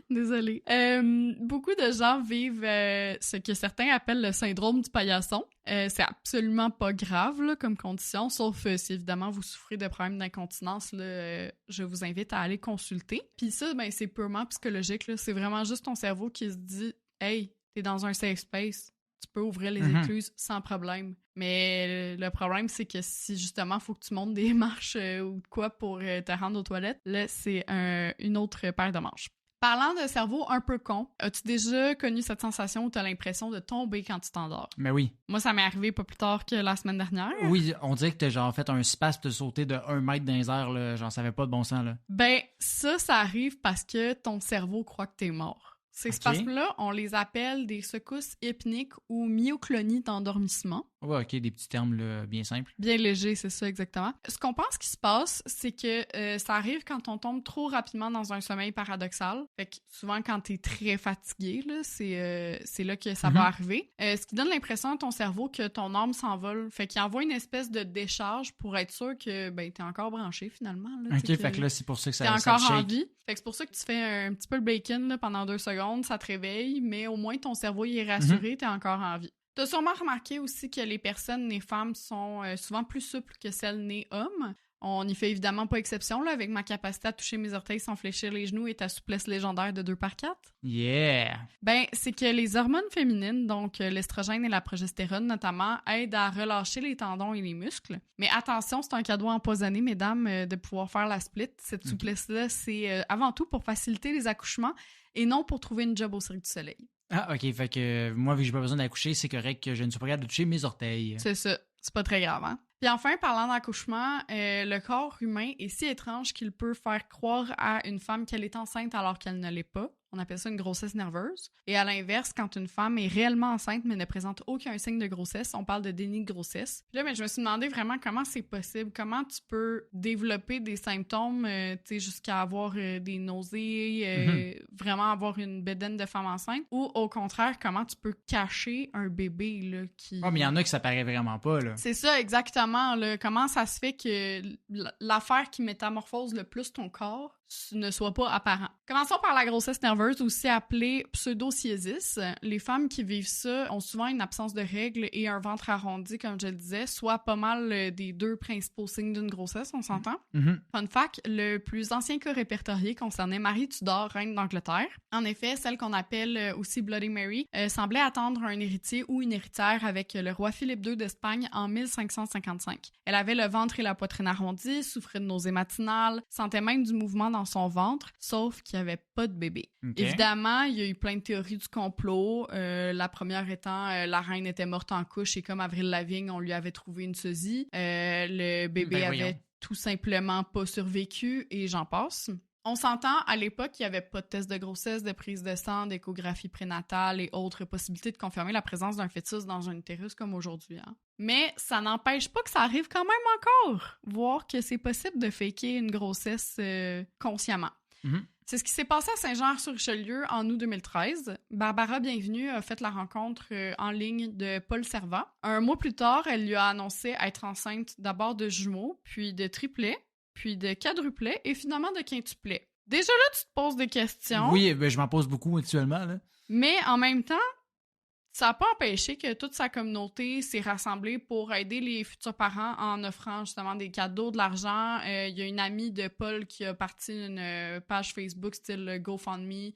Désolée. Beaucoup de gens vivent ce que certains appellent le syndrome du paillasson. C'est absolument pas grave là, comme condition, sauf si évidemment vous souffrez de problèmes d'incontinence, là, je vous invite à aller consulter. Puis ça, ben, c'est purement psychologique. Là. C'est vraiment juste ton cerveau qui se dit « Hey, t'es dans un safe space. Tu peux ouvrir les écluses sans problème. » Mais le problème, c'est que si justement, il faut que tu montes des marches ou de quoi pour te rendre aux toilettes, là, c'est une autre paire de manches. Parlant de cerveau un peu con, as-tu déjà connu cette sensation où tu as l'impression de tomber quand tu t'endors? Mais oui. Moi, ça m'est arrivé pas plus tard que la semaine dernière. Oui, on dirait que t'as genre fait un spasme de sauter de 1 mètre dans les airs, là. J'en savais pas de bon sens, là. Ben, ça arrive parce que ton cerveau croit que t'es mort. Ces spasmes-là, on les appelle des secousses hypniques ou myoclonies d'endormissement. Ouais, OK, des petits termes là, bien simples. Bien légers, c'est ça, exactement. Ce qu'on pense qui se passe, c'est que ça arrive quand on tombe trop rapidement dans un sommeil paradoxal. Fait que souvent, quand t'es très fatigué, là, c'est là que ça va arriver. Ce qui donne l'impression à ton cerveau que ton âme s'envole. Fait qu'il envoie une espèce de décharge pour être sûr que t'es encore branché, finalement. Là, OK, fait que là, c'est pour ça que ça t'es ça encore te en shake. vie. Fait que c'est pour ça que tu fais un petit peu le bacon là, pendant 2 secondes, ça te réveille, mais au moins ton cerveau il est rassuré, t'es encore en vie. T'as sûrement remarqué aussi que les personnes nées femmes sont souvent plus souples que celles nées hommes. On n'y fait évidemment pas exception là, avec ma capacité à toucher mes orteils sans fléchir les genoux et ta souplesse légendaire de 2/4. Yeah! Ben, c'est que les hormones féminines, donc l'estrogène et la progestérone notamment, aident à relâcher les tendons et les muscles. Mais attention, c'est un cadeau empoisonné, mesdames, de pouvoir faire la split. Cette souplesse-là, c'est avant tout pour faciliter les accouchements et non pour trouver une job au Cirque du Soleil. Ah, OK, fait que moi, vu que j'ai pas besoin d'accoucher, c'est correct que je ne sois pas capable de toucher mes orteils. C'est ça. C'est pas très grave, hein? Puis enfin, parlant d'accouchement, le corps humain est si étrange qu'il peut faire croire à une femme qu'elle est enceinte alors qu'elle ne l'est pas. On appelle ça une grossesse nerveuse. Et à l'inverse, quand une femme est réellement enceinte mais ne présente aucun signe de grossesse, on parle de déni de grossesse. Puis là, je me suis demandé vraiment comment c'est possible, comment tu peux développer des symptômes, jusqu'à avoir des nausées, vraiment avoir une bédaine de femme enceinte, ou au contraire, comment tu peux cacher un bébé là, qui... Ah, mais il y en a que ça paraît vraiment pas, là. C'est ça, exactement. Là. Comment ça se fait que l'affaire qui métamorphose le plus ton corps ne soit pas apparent? Commençons par la grossesse nerveuse, aussi appelée pseudociesis. Les femmes qui vivent ça ont souvent une absence de règles et un ventre arrondi, comme je le disais, soit pas mal des 2 principaux signes d'une grossesse, on s'entend? Fun fact, le plus ancien cas répertorié concernait Marie Tudor, reine d'Angleterre. En effet, celle qu'on appelle aussi Bloody Mary semblait attendre un héritier ou une héritière avec le roi Philippe II d'Espagne en 1555. Elle avait le ventre et la poitrine arrondis, souffrait de nausées matinales, sentait même du mouvement dans son ventre, sauf qu'il n'y avait pas de bébé. Okay. Évidemment, il y a eu plein de théories du complot. La première étant, la reine était morte en couche et comme Avril Lavigne, on lui avait trouvé une sosie. Le bébé avait tout simplement pas survécu et j'en passe. On s'entend, à l'époque, il n'y avait pas de test de grossesse, de prise de sang, d'échographie prénatale et autres possibilités de confirmer la présence d'un fœtus dans un utérus comme aujourd'hui. Hein. Mais ça n'empêche pas que ça arrive quand même encore, voir que c'est possible de faker une grossesse consciemment. C'est ce qui s'est passé à Saint-Jean-sur-Richelieu en août 2013. Barbara Bienvenue a fait la rencontre en ligne de Paul Servat. Un mois plus tard, elle lui a annoncé être enceinte d'abord de jumeaux, puis de triplets, puis de quadruplets et finalement de quintuplets. Déjà là, tu te poses des questions. Oui, ben, je m'en pose beaucoup actuellement, là. Mais en même temps, ça n'a pas empêché que toute sa communauté s'est rassemblée pour aider les futurs parents en offrant justement des cadeaux, de l'argent. Il y a une amie de Paul qui a parti une page Facebook style GoFundMe,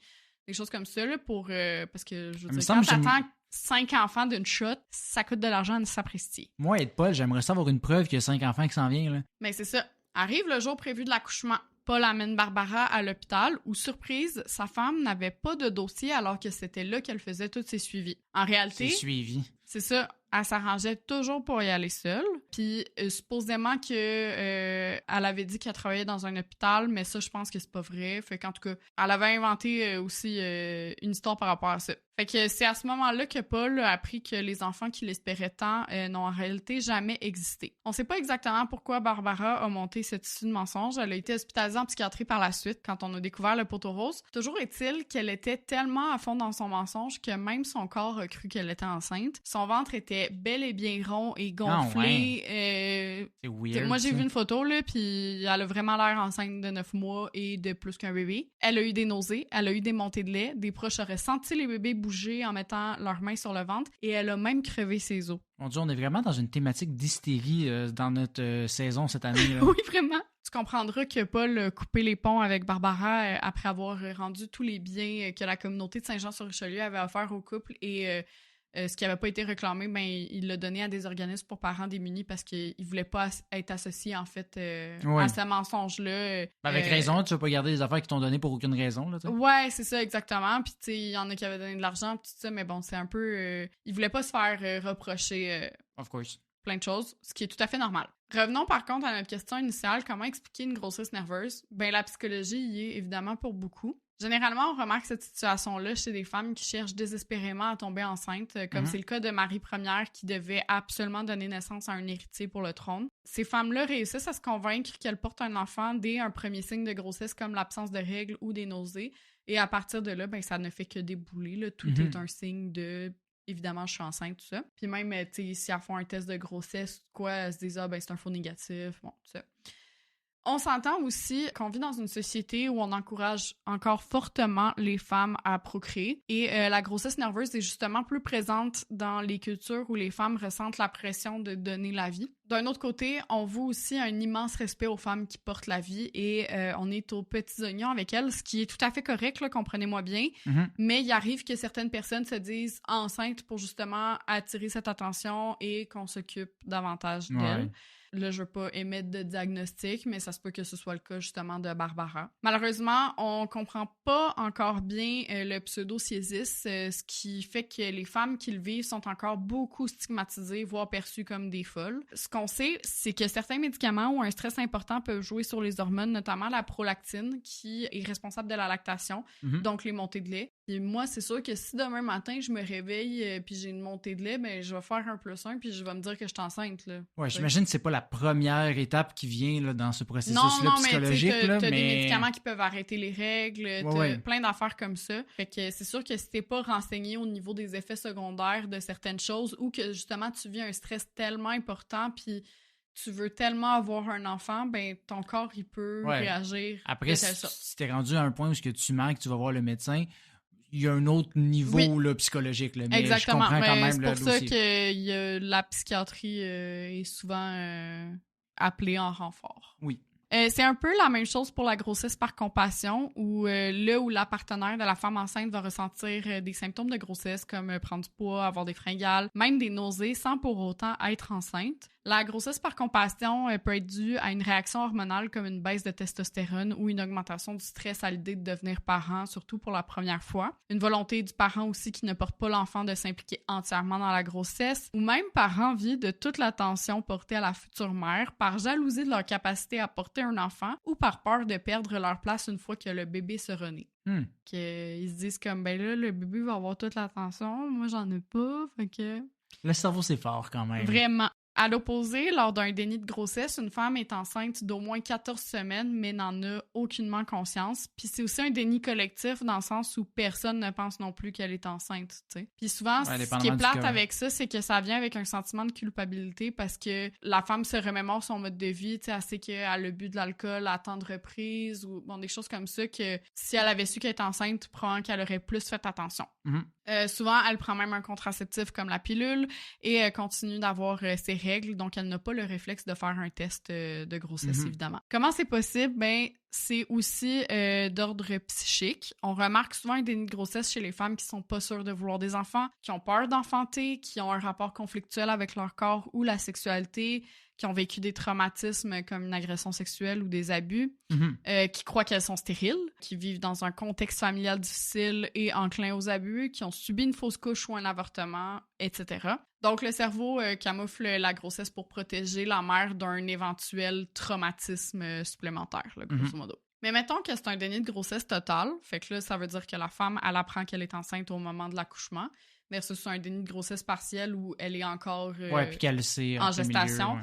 des choses comme ça, là, pour, parce que je veux dire, quand t'attends 5 enfants d'une shot, ça coûte de l'argent à s'apprécier. Moi, être Paul, j'aimerais ça avoir une preuve qu'il y a 5 enfants qui s'en viennent, là. Mais c'est ça. Arrive le jour prévu de l'accouchement. Paul amène Barbara à l'hôpital où, surprise, sa femme n'avait pas de dossier alors que c'était là qu'elle faisait tous ses suivis. En réalité... C'est suivi. C'est ça. Elle s'arrangeait toujours pour y aller seule. Puis, supposément que elle avait dit qu'elle travaillait dans un hôpital, mais ça, je pense que c'est pas vrai. Fait qu'en tout cas, elle avait inventé aussi une histoire par rapport à ça. Fait que c'est à ce moment-là que Paul a appris que les enfants qu'il espérait tant n'ont en réalité jamais existé. On sait pas exactement pourquoi Barbara a monté cette issue de mensonge. Elle a été hospitalisée en psychiatrie par la suite quand on a découvert le poteau rose. Toujours est-il qu'elle était tellement à fond dans son mensonge que même son corps a cru qu'elle était enceinte. Son ventre était bel et bien rond et gonflé. Ah ouais. C'est weird. Moi, j'ai vu une photo, là, puis elle a vraiment l'air enceinte de 9 mois et de plus qu'un bébé. Elle a eu des nausées, elle a eu des montées de lait, des proches auraient senti les bébés bouger en mettant leurs mains sur le ventre et elle a même crevé ses os. Mon Dieu, on est vraiment dans une thématique d'hystérie dans notre saison cette année. Là. Oui, vraiment. Tu comprendras que Paul a coupé les ponts avec Barbara après avoir rendu tous les biens que la communauté de Saint-Jean-sur-Richelieu avait offert au couple et ce qui n'avait pas été réclamé, ben, il l'a donné à des organismes pour parents démunis parce qu'il ne voulait pas être associé, en fait, à ce mensonge-là. Avec raison, tu vas pas garder des affaires qui t'ont donné pour aucune raison, là, tu sais. Ouais, c'est ça, exactement. Puis, tu sais, il y en a qui avaient donné de l'argent, puis tout ça, mais bon, c'est un peu... il voulait pas se faire reprocher Of course. Plein de choses, ce qui est tout à fait normal. Revenons par contre à notre question initiale, comment expliquer une grossesse nerveuse? Ben, la psychologie y est évidemment pour beaucoup. Généralement, on remarque cette situation-là chez des femmes qui cherchent désespérément à tomber enceinte, comme c'est le cas de Marie Ier qui devait absolument donner naissance à un héritier pour le trône. Ces femmes-là réussissent à se convaincre qu'elles portent un enfant dès un premier signe de grossesse comme l'absence de règles ou des nausées. Et à partir de là, ben, ça ne fait que débouler. Là. Tout est un signe de... Évidemment, je suis enceinte, tout ça. Puis même, tu sais, si elles font un test de grossesse, quoi, elles se disent « Ah, ben c'est un faux négatif », bon, tout ça. On s'entend aussi qu'on vit dans une société où on encourage encore fortement les femmes à procréer. Et la grossesse nerveuse est justement plus présente dans les cultures où les femmes ressentent la pression de donner la vie. D'un autre côté, on voue aussi un immense respect aux femmes qui portent la vie et on est aux petits oignons avec elles, ce qui est tout à fait correct, là, comprenez-moi bien. Mais il arrive que certaines personnes se disent enceintes pour justement attirer cette attention et qu'on s'occupe davantage d'elles. Ouais. Là, je veux pas émettre de diagnostic, mais ça se peut que ce soit le cas, justement, de Barbara. Malheureusement, on comprend pas encore bien le pseudo-siésis, ce qui fait que les femmes qui le vivent sont encore beaucoup stigmatisées, voire perçues comme des folles. Ce qu'on sait, c'est que certains médicaments ou un stress important peuvent jouer sur les hormones, notamment la prolactine, qui est responsable de la lactation, donc les montées de lait. Et moi, c'est sûr que si demain matin, je me réveille puis j'ai une montée de lait, ben je vais faire un +1 puis je vais me dire que je suis enceinte. Là. Ouais, j'imagine que c'est pas la première étape qui vient là, dans ce processus-là psychologique. Mais t'as des médicaments qui peuvent arrêter les règles, t'as plein d'affaires comme ça. Fait que c'est sûr que si t'es pas renseigné au niveau des effets secondaires de certaines choses ou que justement tu vis un stress tellement important puis tu veux tellement avoir un enfant, ben ton corps, il peut réagir. Après, si t'es rendu à un point où tu manques, tu vas voir le médecin, il y a un autre niveau là, psychologique. Là, mais exactement. Je comprends quand même, c'est là, pour ça que la psychiatrie est souvent appelée en renfort. Oui. C'est un peu la même chose pour la grossesse par compassion, où là où la partenaire de la femme enceinte va ressentir des symptômes de grossesse comme prendre du poids, avoir des fringales, même des nausées, sans pour autant être enceinte. La grossesse par compassion peut être due à une réaction hormonale comme une baisse de testostérone ou une augmentation du stress à l'idée de devenir parent, surtout pour la première fois. Une volonté du parent aussi qui ne porte pas l'enfant de s'impliquer entièrement dans la grossesse, ou même par envie de toute l'attention portée à la future mère, par jalousie de leur capacité à porter un enfant ou par peur de perdre leur place une fois que le bébé sera né. Qu'ils se disent comme, ben là, le bébé va avoir toute l'attention, moi j'en ai pas, fait que... Le cerveau, c'est fort quand même. Vraiment. À l'opposé, lors d'un déni de grossesse, une femme est enceinte d'au moins 14 semaines, mais n'en a aucunement conscience. Puis c'est aussi un déni collectif dans le sens où personne ne pense non plus qu'elle est enceinte, tu sais. Puis souvent, ce qui est plate avec ça, c'est que ça vient avec un sentiment de culpabilité parce que la femme se remémore son mode de vie, tu sais, elle sait qu'elle a bu de l'alcool à tant de reprises ou bon, des choses comme ça que si elle avait su qu'elle est enceinte, probablement qu'elle aurait plus fait attention. Souvent, elle prend même un contraceptif comme la pilule et continue d'avoir ses règles, donc elle n'a pas le réflexe de faire un test de grossesse, évidemment. Comment c'est possible? Ben, c'est aussi d'ordre psychique. On remarque souvent un déni de grossesse chez les femmes qui sont pas sûres de vouloir des enfants, qui ont peur d'enfanter, qui ont un rapport conflictuel avec leur corps ou la sexualité, qui ont vécu des traumatismes comme une agression sexuelle ou des abus, qui croient qu'elles sont stériles, qui vivent dans un contexte familial difficile et enclin aux abus, qui ont subi une fausse couche ou un avortement, etc. Donc, le cerveau camoufle la grossesse pour protéger la mère d'un éventuel traumatisme supplémentaire, là, grosso modo. Mais mettons que c'est un déni de grossesse total, fait que là, ça veut dire que la femme, elle apprend qu'elle est enceinte au moment de l'accouchement, versus un déni de grossesse partielle où elle est encore puis qu'elle sait, en gestation.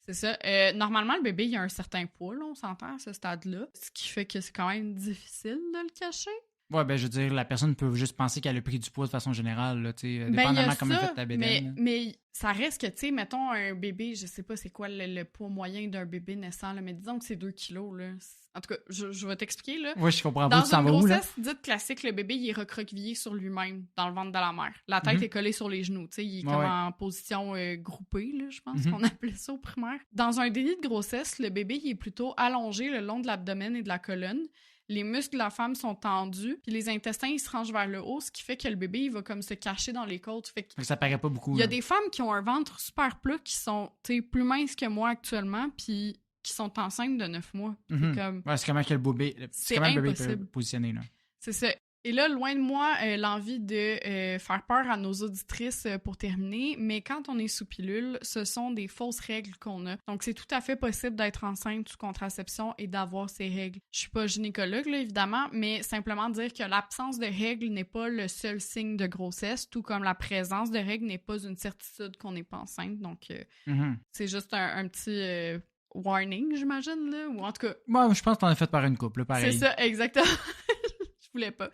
C'est ça. Normalement, le bébé, il a un certain poids, là, on s'entend à ce stade-là, ce qui fait que c'est quand même difficile de le cacher. Ouais, ben je veux dire, la personne peut juste penser qu'elle a pris du poids de façon générale, là, tu sais, dépendamment comment elle fait ta bédaine. Mais ça reste que, tu sais, mettons un bébé, je sais pas c'est quoi le poids moyen d'un bébé naissant, là, mais disons que c'est 2 kilos, là. En tout cas, je vais t'expliquer, là. Oui, je comprends pas. Dans une grossesse dite classique, le bébé, il est recroquevillé sur lui-même, dans le ventre de la mère. La tête est collée sur les genoux, tu sais, il est comme en position groupée, là, je pense qu'on appelait ça au primaire. Dans un déni de grossesse, le bébé, il est plutôt allongé le long de l'abdomen et de la colonne. Les muscles de la femme sont tendus, puis les intestins, ils se rangent vers le haut, ce qui fait que le bébé, il va comme se cacher dans les côtes. Fait que ça paraît pas beaucoup. Il y a des femmes qui ont un ventre super plat, qui sont, tu sais, plus minces que moi actuellement, puis qui sont enceintes de 9 mois. C'est comment que le bébé, c'est comment impossible. Le bébé peut positionner, là. C'est ça. Et là, loin de moi, l'envie de faire peur à nos auditrices pour terminer, mais quand on est sous pilule, ce sont des fausses règles qu'on a. Donc, c'est tout à fait possible d'être enceinte sous contraception et d'avoir ces règles. Je suis pas gynécologue, là, évidemment, mais simplement dire que l'absence de règles n'est pas le seul signe de grossesse, tout comme la présence de règles n'est pas une certitude qu'on n'est pas enceinte. Donc, c'est juste un petit... warning, j'imagine, là, ou en tout cas... Moi, je pense que t'en as fait par une couple, là, pareil. C'est ça, exactement. Je voulais pas.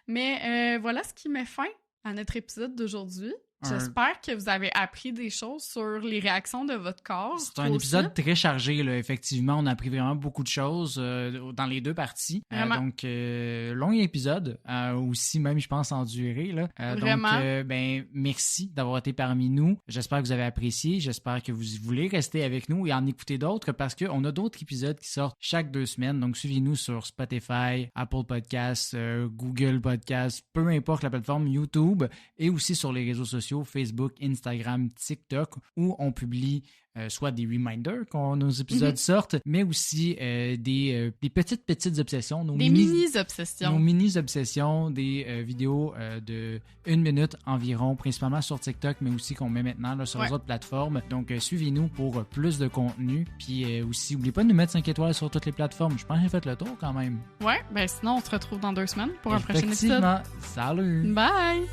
Mais voilà ce qui met fin à notre épisode d'aujourd'hui. J'espère que vous avez appris des choses sur les réactions de votre corps. C'est un épisode très chargé, là. Effectivement, on a appris vraiment beaucoup de choses dans les deux parties. Donc, long épisode, aussi même, je pense, en durée. Là. Vraiment. Donc, merci d'avoir été parmi nous. J'espère que vous avez apprécié. J'espère que vous voulez rester avec nous et en écouter d'autres parce qu'on a d'autres épisodes qui sortent chaque 2 semaines. Donc, suivez-nous sur Spotify, Apple Podcasts, Google Podcasts, peu importe la plateforme, YouTube et aussi sur les réseaux sociaux. Facebook, Instagram, TikTok, où on publie soit des reminders quand nos épisodes sortent, mais aussi des petites obsessions. Des mini-obsessions. Nos mini-obsessions, des vidéos de 1 minute environ, principalement sur TikTok, mais aussi qu'on met maintenant là, sur les autres plateformes. Donc, suivez-nous pour plus de contenu. Puis aussi, n'oubliez pas de nous mettre 5 étoiles sur toutes les plateformes. Je pense que j'ai fait le tour quand même. Ouais, sinon, on se retrouve dans 2 semaines pour un prochain épisode. Salut! Bye!